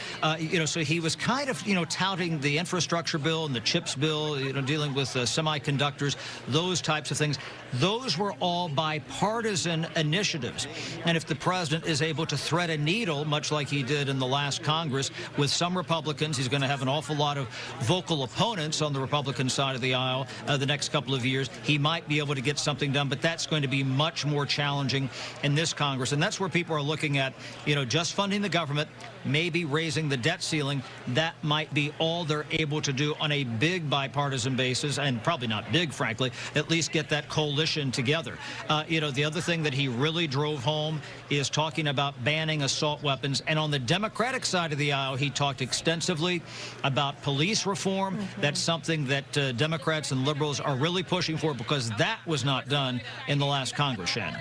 So he was kind of, touting the infrastructure bill and the CHIPS bill, dealing with semiconductors, those types of things. Those were all bipartisan initiatives. And if the president is able to thread a needle, much like he did in the last Congress, with some Republicans, he's going to have an awful lot of vocal opponents on the Republican side of the aisle the next couple of years. He might be able to get something done, but that's going to be much more challenging in this Congress. And that's where people are looking at, just funding the government, maybe raising the debt ceiling. That might be all they're able to do on a big bipartisan basis, and probably not big, frankly, at least get that coalition together. The other thing that he really drove home is talking about banning assault weapons. And on the Democratic side of the aisle, he talked extensively about police reform. That's something that Democrats and liberals are really pushing for, because that was not done in the last Congress, Shannon.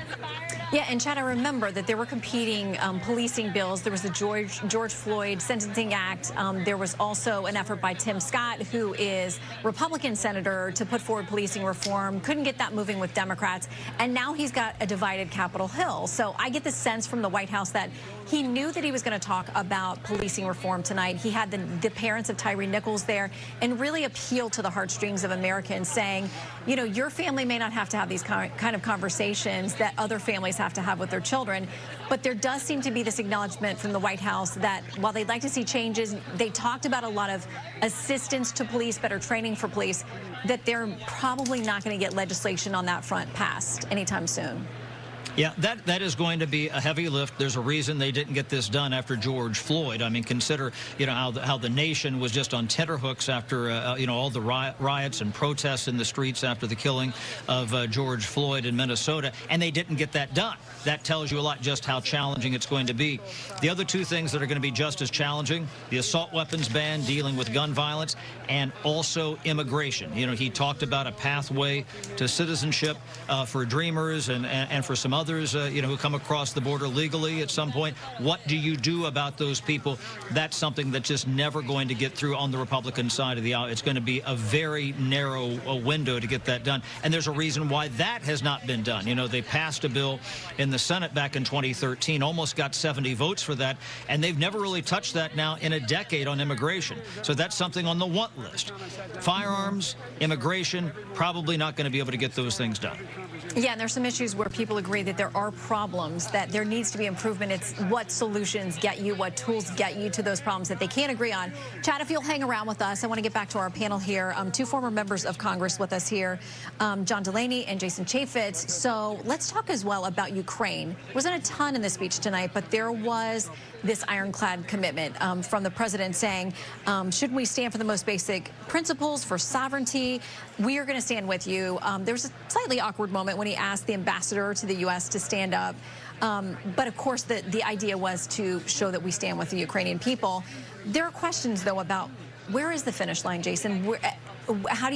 Yeah, and Chad, I remember that there were competing policing bills. There was the George Floyd Sentencing Act. There was also an effort by Tim Scott, who is Republican senator, to put forward policing reform. Couldn't get that moving with Democrats. And now he's got a divided Capitol Hill. So I get the sense from the White House that he knew that he was going to talk about policing reform tonight. He had the parents of Tyree Nichols there and really appealed to the heartstrings of Americans, saying, your family may not have to have these kind of conversations that other families have to have with their children. But there does seem to be this acknowledgement from the White House that while they'd like to see changes, they talked about a lot of assistance to police, better training for police, that they're probably not going to get legislation on that front passed anytime soon. Yeah, that is going to be a heavy lift. There's a reason they didn't get this done after George Floyd. I mean, consider, how the nation was just on tenterhooks after, all the riots and protests in the streets after the killing of George Floyd in Minnesota, and they didn't get that done. That tells you a lot just how challenging it's going to be. The other two things that are going to be just as challenging, the assault weapons ban, dealing with gun violence, and also immigration. He talked about a pathway to citizenship for dreamers and for some others, who come across the border legally at some point. What do you do about those people? That's something that's just never going to get through on the Republican side of the aisle. It's going to be a very narrow window to get that done. And there's a reason why that has not been done. They passed a bill in the Senate back in 2013, almost got 70 votes for that, and they've never really touched that now in a decade on immigration. So that's something on the want list. Firearms, immigration, probably not going to be able to get those things done. Yeah, and there's some issues where people agree that that there are problems, that there needs to be improvement. It's what solutions get you, what tools get you to those problems that they can't agree on. Chad, if you'll hang around with us, I want to get back to our panel here. Two former members of Congress with us here, John Delaney and Jason Chaffetz. So let's talk as well about Ukraine. There wasn't a ton in the speech tonight, but there was this ironclad commitment from the president saying, should we stand for the most basic principles for sovereignty? We are going to stand with you. There was a slightly awkward moment when he asked the ambassador to the U.S. to stand up. But of course, the idea was to show that we stand with the Ukrainian people. There are questions, though, about where is the finish line, Jason? How do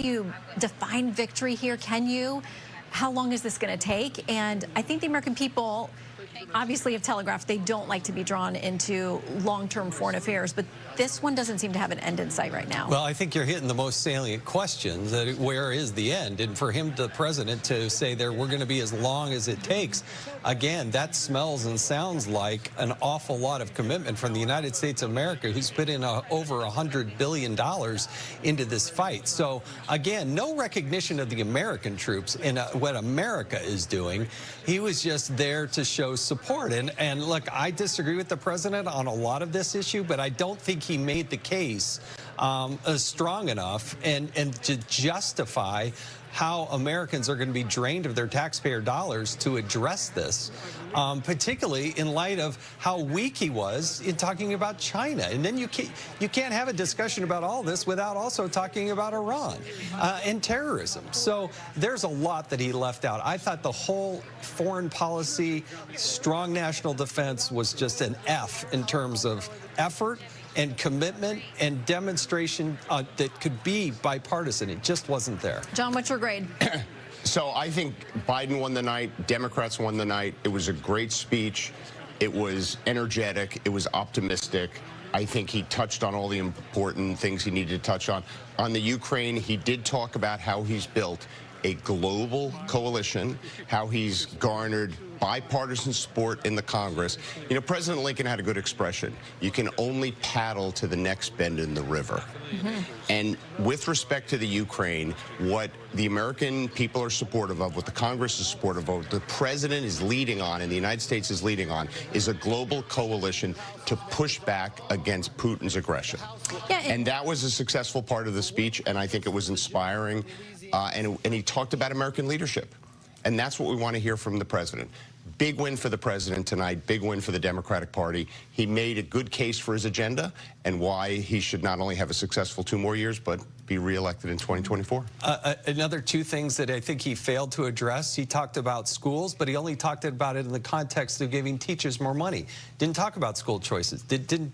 you define victory here? Can you? How long is this going to take? And I think the American people obviously have telegraphed they don't like to be drawn into long-term foreign affairs, but this one doesn't seem to have an end in sight right now. Well, I think you're hitting the most salient questions, that where is the end? And for him, the president, to say there we're going to be as long as it takes, again, that smells and sounds like an awful lot of commitment from the United States of America, who's put in over $100 billion into this fight. So, again, no recognition of the American troops and what America is doing. He was just there to show support. And look, I disagree with the president on a lot of this issue, but I don't think he made the case strong enough and to justify how Americans are going to be drained of their taxpayer dollars to address this, particularly in light of how weak he was in talking about China. And then you can't have a discussion about all this without also talking about Iran and terrorism. So there's a lot that he left out. I thought the whole foreign policy, strong national defense was just an F in terms of effort and commitment and demonstration that could be bipartisan. It just wasn't there. John, what's your grade? So I think Biden won the night. Democrats won the night. It was a great speech. It was energetic. It was optimistic. I think he touched on all the important things he needed to touch on. On the Ukraine, he did talk about how he's built a global coalition, how he's garnered bipartisan support in the Congress. You know, President Lincoln had a good expression. You can only paddle to the next bend in the river. And with respect to the Ukraine, what the American people are supportive of, what the Congress is supportive of, what the president is leading on and the United States is leading on, is a global coalition to push back against Putin's aggression. Yeah, and that was a successful part of the speech, and I think it was inspiring. And he talked about American leadership. And that's what we want to hear from the president. Big win for the president tonight, big win for the Democratic Party. He made a good case for his agenda and why he should not only have a successful 2 more years, but be reelected in 2024. Another two things that I think he failed to address. He talked about schools, but he only talked about it in the context of giving teachers more money. Didn't talk about school choices. Didn't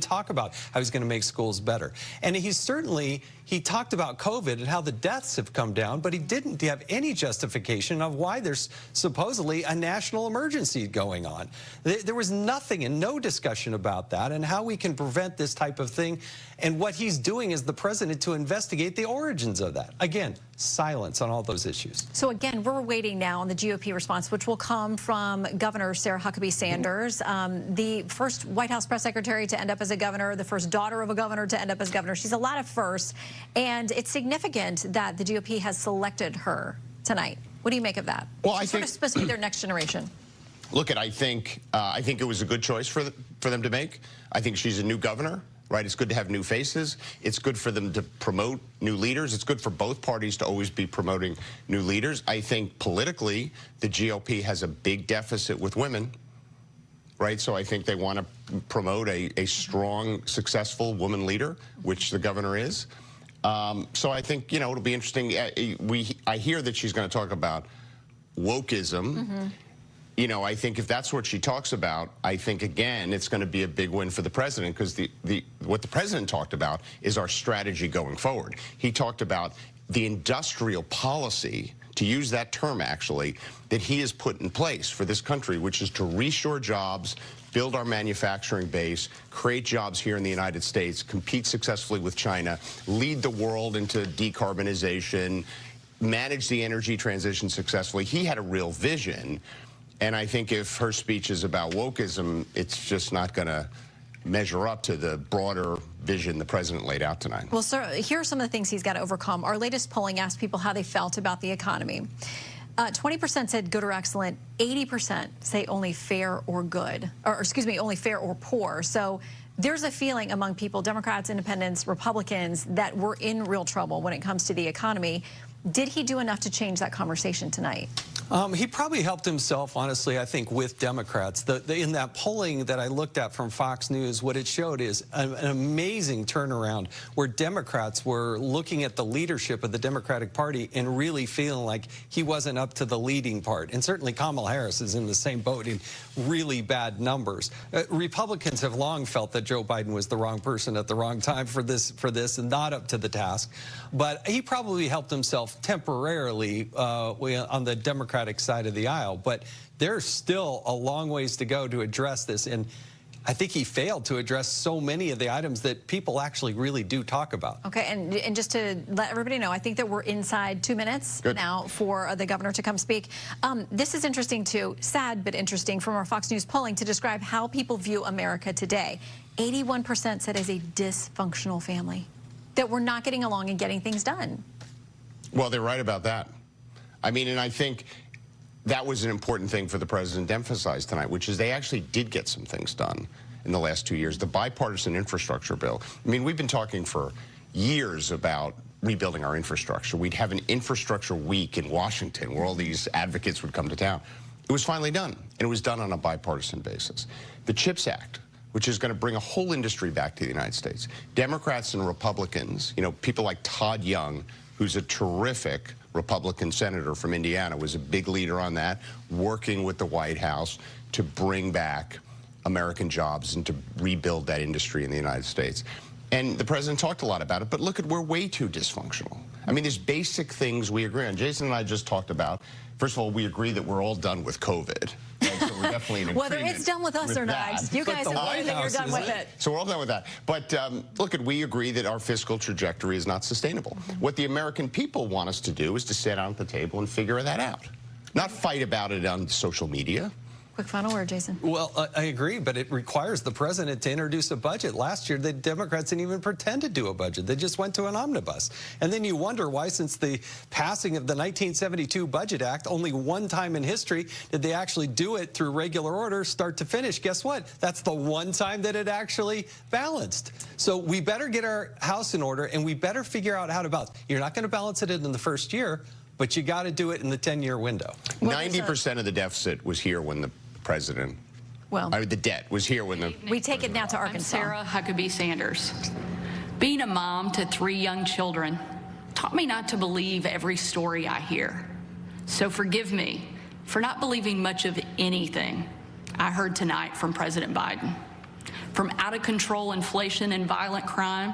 talk about how he's going to make schools better. And he talked about COVID and how the deaths have come down, but he didn't have any justification of why there's supposedly a national emergency going on. There was nothing and no discussion about that and how we can prevent this type of thing, and what he's doing as the president to investigate the origins of that. Again, silence on all those issues. So again, we're waiting now on the GOP response, which will come from Governor Sarah Huckabee Sanders, the first White House press secretary to end up as a governor, the first daughter of a governor to end up as governor. She's a lot of firsts, and it's significant that the GOP has selected her tonight. What do you make of that? Well, She's sort of supposed to be their next generation. Look, I think it was a good choice for them to make. I think she's a new governor. Right, it's good to have new faces. It's good for them to promote new leaders. It's good for both parties to always be promoting new leaders. I think politically, the GOP has a big deficit with women, right? So I think they want to promote a strong, successful woman leader, which the governor is. So I think, you know, it'll be interesting. I hear that she's going to talk about wokeism. You know, I think if that's what she talks about, I think, again, it's going to be a big win for the president, because what the president talked about is our strategy going forward. He talked about the industrial policy, to use that term, actually, that he has put in place for this country, which is to reshore jobs, build our manufacturing base, create jobs here in the United States, compete successfully with China, lead the world into decarbonization, manage the energy transition successfully. He had a real vision. And I think if her speech is about wokeism, it's just not going to measure up to the broader vision the president laid out tonight. Well, sir, here are some of the things he's got to overcome. Our latest polling asked people how they felt about the economy. 20% said good or excellent. 80% say only fair or good, or excuse me, only fair or poor. So there's a feeling among people, Democrats, independents, Republicans, that we're in real trouble when it comes to the economy. Did he do enough to change that conversation tonight? He probably helped himself, honestly, I think, with Democrats. In that polling that I looked at from Fox News, what it showed is an amazing turnaround where Democrats were looking at the leadership of the Democratic Party and really feeling like he wasn't up to the leading part. And certainly Kamala Harris is in the same boat in really bad numbers. Republicans have long felt that Joe Biden was the wrong person at the wrong time for this and not up to the task. But he probably helped himself temporarily on the Democratic side of the aisle, but there's still a long ways to go to address this, and I think he failed to address so many of the items that people actually really do talk about. Okay, and just to let everybody know, I think that we're inside 2 minutes now for the governor to come speak. This is interesting too, sad but interesting, from our Fox News polling to describe how people view America today. 81% said as a dysfunctional family, that we're not getting along and getting things done. Well, they're right about that. I mean, and I think that was an important thing for the president to emphasize tonight, which is they actually did get some things done in the last 2 years. The bipartisan infrastructure bill. I mean, we've been talking for years about rebuilding our infrastructure. We'd have an infrastructure week in Washington where all these advocates would come to town. It was finally done, and it was done on a bipartisan basis. The CHIPS Act, which is going to bring a whole industry back to the United States. Democrats and Republicans, you know, people like Todd Young, who's a terrific Republican senator from Indiana, was a big leader on that, working with the White House to bring back American jobs and to rebuild that industry in the United States. And the president talked a lot about it, but look, we're way too dysfunctional. I mean, there's basic things we agree on. Jason and I just talked about. First of all, we agree that we're all done with COVID. Right? So we're definitely in agreement. Whether it's done with us or not, you guys have said that you're done with it. So we're all done with that. But look, we agree that our fiscal trajectory is not sustainable. What the American people want us to do is to sit down at the table and figure that out, not fight about it on social media. Quick final word, Jason. Well, I agree, but it requires the president to introduce a budget. Last year, the Democrats didn't even pretend to do a budget. They just went to an omnibus. And then you wonder why, since the passing of the 1972 Budget Act, only one time in history did they actually do it through regular order, start to finish. Guess what? That's the one time that it actually balanced. So we better get our house in order, and we better figure out how to balance. You're not going to balance it in the first year, but you got to do it in the 10-year window. 90% of the deficit was here when the president, the debt was here when the... We take it now to Arkansas. I'm Sarah Huckabee Sanders. Being a mom to 3 young children taught me not to believe every story I hear. So forgive me for not believing much of anything I heard tonight from President Biden. From out-of-control inflation and violent crime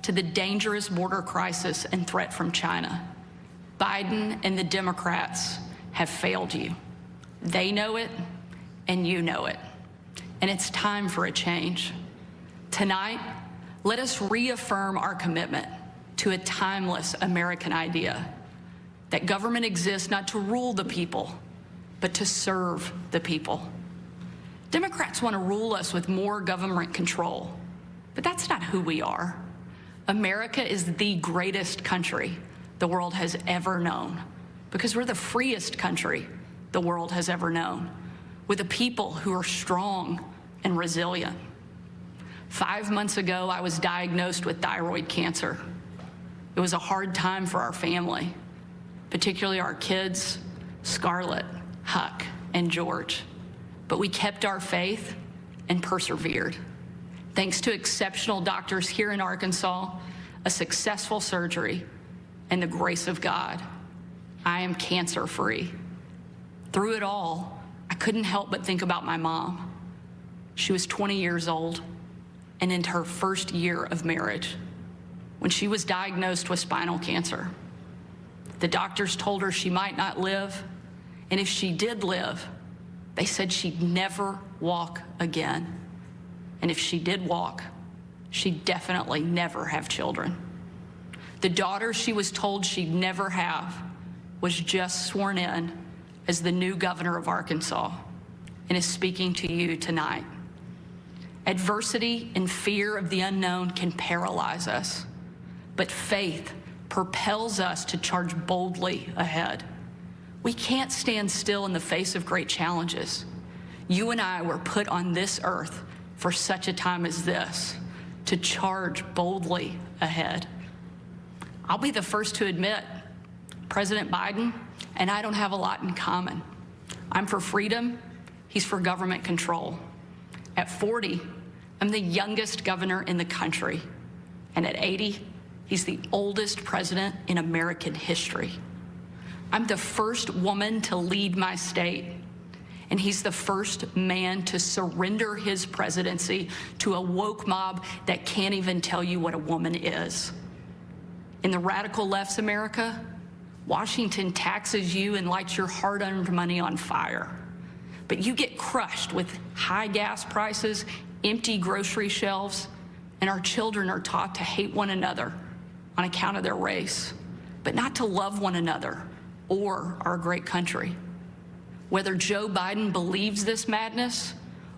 to the dangerous border crisis and threat from China. Biden and the Democrats have failed you. They know it, and you know it. And it's time for a change. Tonight, let us reaffirm our commitment to a timeless American idea that government exists not to rule the people, but to serve the people. Democrats want to rule us with more government control, but that's not who we are. America is the greatest country the world has ever known because we're the freest country the world has ever known, with a people who are strong and resilient. 5 months ago, I was diagnosed with thyroid cancer. It was a hard time for our family, particularly our kids, Scarlett, Huck, and George. But we kept our faith and persevered. Thanks to exceptional doctors here in Arkansas, a successful surgery, and the grace of God, I am cancer-free. Through it all, I couldn't help but think about my mom. She was 20 years old and in her first year of marriage when she was diagnosed with spinal cancer. The doctors told her she might not live, and if she did live, they said she'd never walk again. And if she did walk, she'd definitely never have children. The daughter she was told she'd never have was just sworn in as the new governor of Arkansas and is speaking to you tonight. Adversity and fear of the unknown can paralyze us, but faith propels us to charge boldly ahead. We can't stand still in the face of great challenges. You and I were put on this earth for such a time as this, to charge boldly ahead. I'll be the first to admit, President Biden and I don't have a lot in common. I'm for freedom, he's for government control. At 40, I'm the youngest governor in the country. And at 80, he's the oldest president in American history. I'm the first woman to lead my state, and he's the first man to surrender his presidency to a woke mob that can't even tell you what a woman is. In the radical left's America, Washington taxes you and lights your hard-earned money on fire. But you get crushed with high gas prices, empty grocery shelves, and our children are taught to hate one another on account of their race, but not to love one another or our great country. Whether Joe Biden believes this madness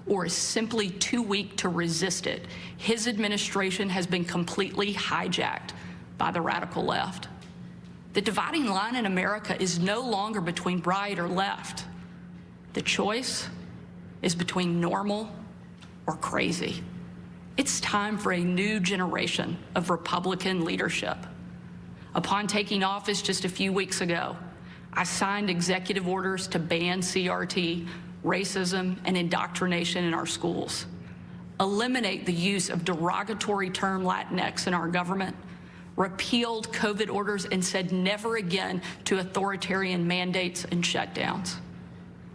or is simply too weak to resist it, his administration has been completely hijacked by the radical left. The dividing line in America is no longer between right or left. The choice is between normal or crazy. It's time for a new generation of Republican leadership. Upon taking office just a few weeks ago, I signed executive orders to ban CRT, racism, and indoctrination in our schools, eliminate the use of derogatory term Latinx in our government, repealed COVID orders, and said never again to authoritarian mandates and shutdowns.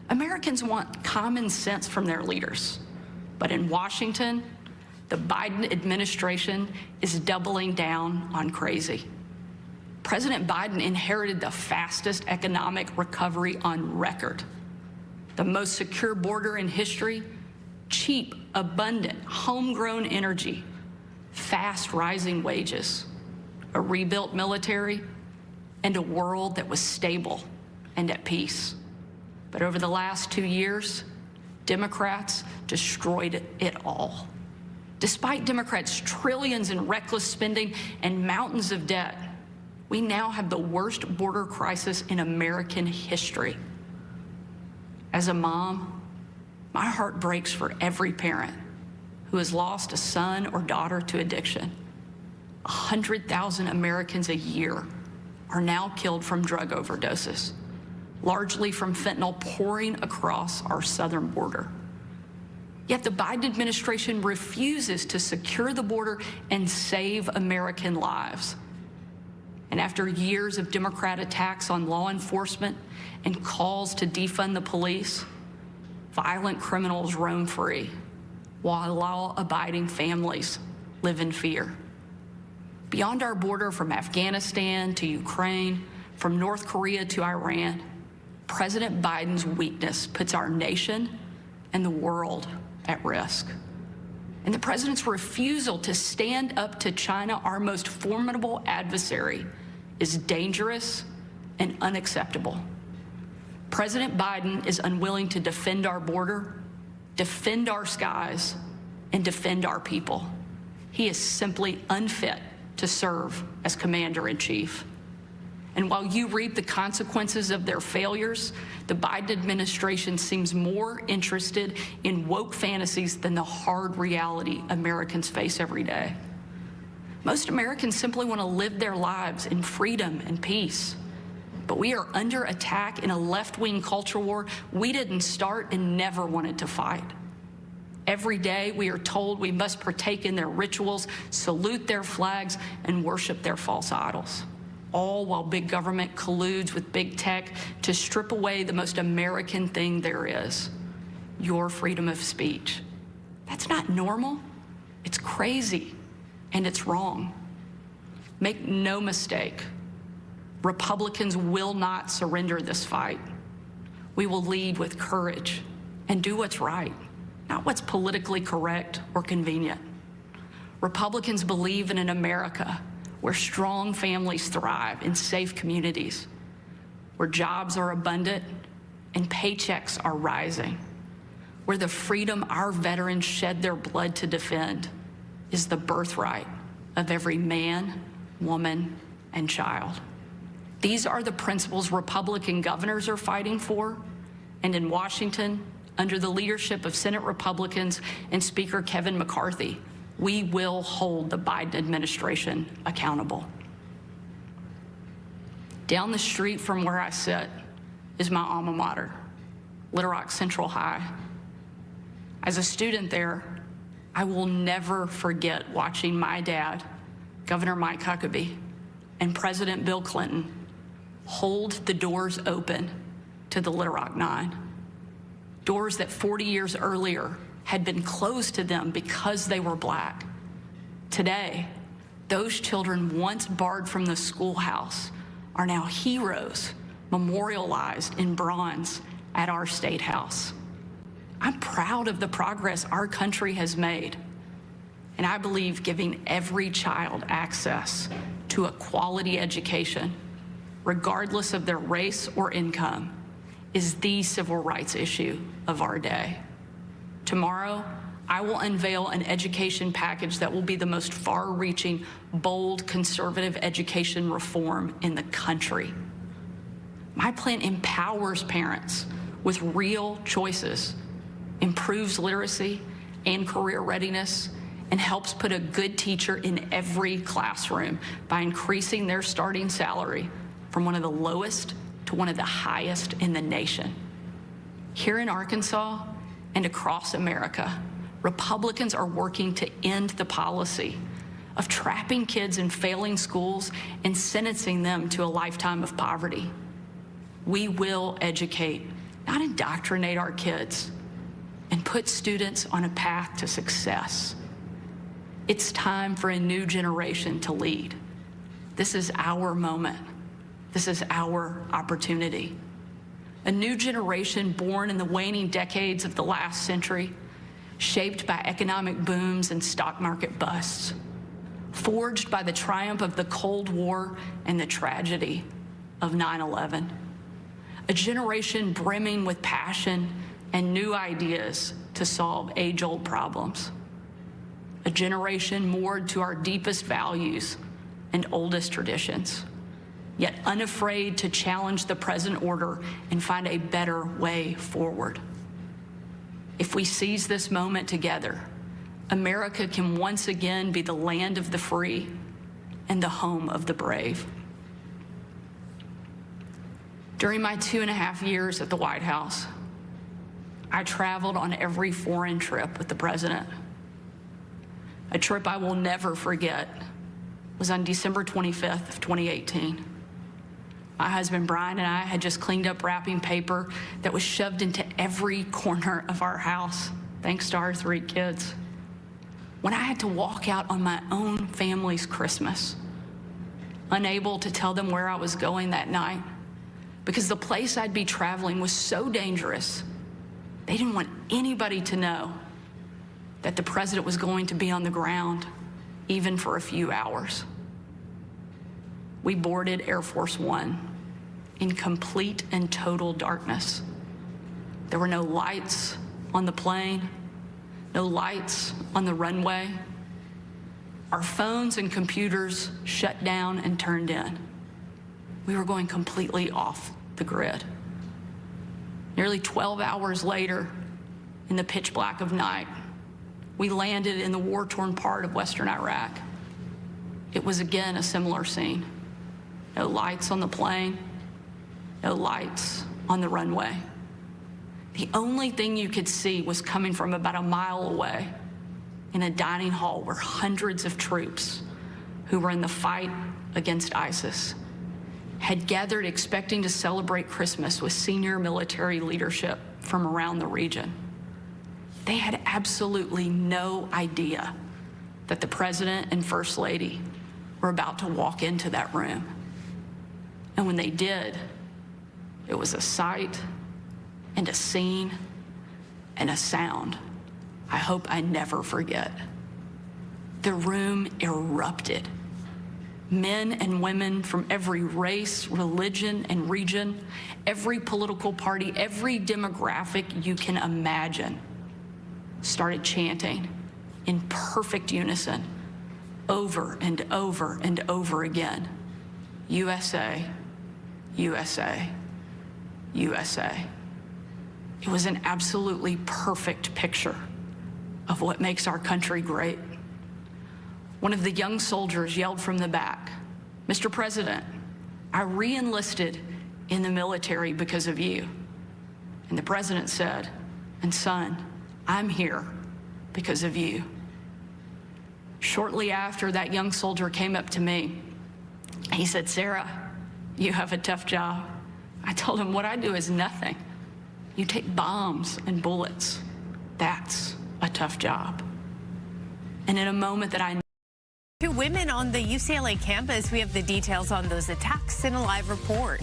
Americans want common sense from their leaders, but in Washington, the Biden administration is doubling down on crazy. President Biden inherited the fastest economic recovery on record, the most secure border in history, cheap, abundant, homegrown energy, fast rising wages, a rebuilt military, and a world that was stable and at peace. But over the last 2 years, Democrats destroyed it all. Despite Democrats' trillions in reckless spending and mountains of debt, we now have the worst border crisis in American history. As a mom, my heart breaks for every parent who has lost a son or daughter to addiction. 100,000 Americans a year are now killed from drug overdoses, largely from fentanyl pouring across our southern border. Yet the Biden administration refuses to secure the border and save American lives. And after years of Democrat attacks on law enforcement and calls to defund the police, violent criminals roam free, while law-abiding families live in fear. Beyond our border, from Afghanistan to Ukraine, from North Korea to Iran, President Biden's weakness puts our nation and the world at risk. And the president's refusal to stand up to China, our most formidable adversary, is dangerous and unacceptable. President Biden is unwilling to defend our border, defend our skies, and defend our people. He is simply unfit to serve as commander-in-chief. And while you reap the consequences of their failures, the Biden administration seems more interested in woke fantasies than the hard reality Americans face every day. Most Americans simply want to live their lives in freedom and peace. But we are under attack in a left-wing culture war we didn't start and never wanted to fight. Every day we are told we must partake in their rituals, salute their flags, and worship their false idols, all while big government colludes with big tech to strip away the most American thing there is, your freedom of speech. That's not normal. It's crazy, and it's wrong. Make no mistake, Republicans will not surrender this fight. We will lead with courage and do what's right, not what's politically correct or convenient. Republicans believe in an America where strong families thrive in safe communities, where jobs are abundant and paychecks are rising, where the freedom our veterans shed their blood to defend is the birthright of every man, woman, and child. These are the principles Republican governors are fighting for, and in Washington, under the leadership of Senate Republicans and Speaker Kevin McCarthy, we will hold the Biden administration accountable. Down the street from where I sit is my alma mater, Little Rock Central High. As a student there, I will never forget watching my dad, Governor Mike Huckabee, and President Bill Clinton hold the doors open to the Little Rock Nine. Doors that 40 years earlier had been closed to them because they were black. Today, those children once barred from the schoolhouse are now heroes memorialized in bronze at our State House. I'm proud of the progress our country has made, and I believe giving every child access to a quality education, regardless of their race or income, is the civil rights issue of our day. Tomorrow, I will unveil an education package that will be the most far-reaching, bold, conservative education reform in the country. My plan empowers parents with real choices, improves literacy and career readiness, and helps put a good teacher in every classroom by increasing their starting salary from one of the lowest to one of the highest in the nation. Here in Arkansas and across America, Republicans are working to end the policy of trapping kids in failing schools and sentencing them to a lifetime of poverty. We will educate, not indoctrinate our kids, and put students on a path to success. It's time for a new generation to lead. This is our moment. This is our opportunity. A new generation born in the waning decades of the last century, shaped by economic booms and stock market busts, forged by the triumph of the Cold War and the tragedy of 9/11. A generation brimming with passion and new ideas to solve age-old problems. A generation moored to our deepest values and oldest traditions, yet unafraid to challenge the present order and find a better way forward. If we seize this moment together, America can once again be the land of the free and the home of the brave. During my 2.5 years at the White House, I traveled on every foreign trip with the president. A trip I will never forget was on December 25th of 2018. My husband Brian and I had just cleaned up wrapping paper that was shoved into every corner of our house, thanks to our 3 kids. When I had to walk out on my own family's Christmas, unable to tell them where I was going that night, because the place I'd be traveling was so dangerous, they didn't want anybody to know that the president was going to be on the ground, even for a few hours. We boarded Air Force One in complete and total darkness. There were no lights on the plane, no lights on the runway. Our phones and computers shut down and turned in. We were going completely off the grid. Nearly 12 hours later, in the pitch black of night, we landed in the war-torn part of Western Iraq. It was again a similar scene. No lights on the plane, no lights on the runway. The only thing you could see was coming from about a mile away in a dining hall where hundreds of troops who were in the fight against ISIS had gathered expecting to celebrate Christmas with senior military leadership from around the region. They had absolutely no idea that the president and first lady were about to walk into that room. And when they did, it was a sight and a scene and a sound I hope I never forget. The room erupted. Men and women from every race, religion, and region, every political party, every demographic you can imagine, started chanting in perfect unison over and over and over again, USA, USA, USA. It was an absolutely perfect picture of what makes our country great. One of the young soldiers yelled from the back, "Mr. President, I re-enlisted in the military because of you." And the president said, "And son, I'm here because of you." Shortly after, that young soldier came up to me. He said, "Sarah, you have a tough job." I told him, "What I do is nothing. You take bombs and bullets. That's a tough job." And in a moment that I 2 women on the UCLA campus. We have the details on those attacks in a live report.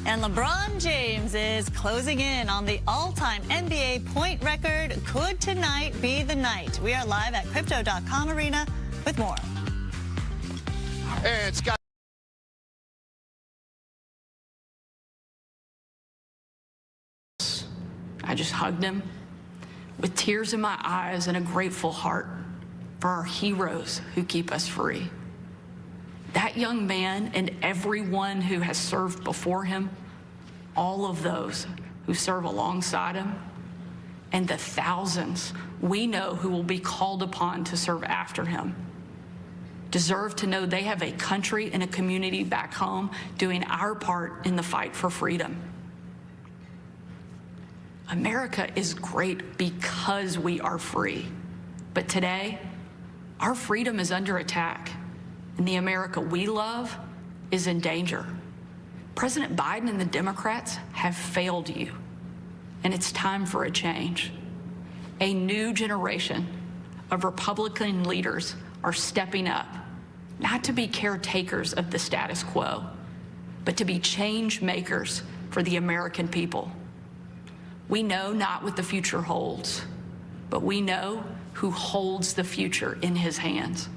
And LeBron James is closing in on the all-time NBA point record. Could tonight be the night? We are live at Crypto.com Arena with more. And Scott. I just hugged him with tears in my eyes and a grateful heart for our heroes who keep us free. That young man and everyone who has served before him, all of those who serve alongside him, and the thousands we know who will be called upon to serve after him, deserve to know they have a country and a community back home doing our part in the fight for freedom. America is great because we are free. But today, our freedom is under attack, and the America we love is in danger. President Biden and the Democrats have failed you, and it's time for a change. A new generation of Republican leaders are stepping up, not to be caretakers of the status quo, but to be change makers for the American people. We know not what the future holds, but we know who holds the future in his hands.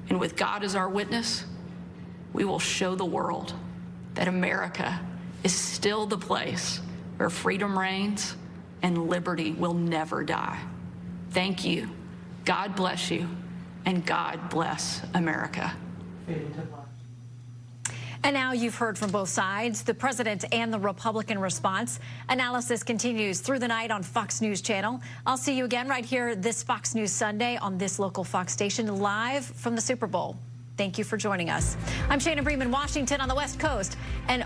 And with God as our witness, we will show the world that America is still the place where freedom reigns and liberty will never die. Thank you. God bless you, and God bless America. And now you've heard from both sides, the president and the Republican response. Analysis continues through the night on Fox News Channel. I'll see you again right here this Fox News Sunday on this local Fox station, live from the Super Bowl. Thank you for joining us. I'm Shana Bream in Washington on the West Coast, and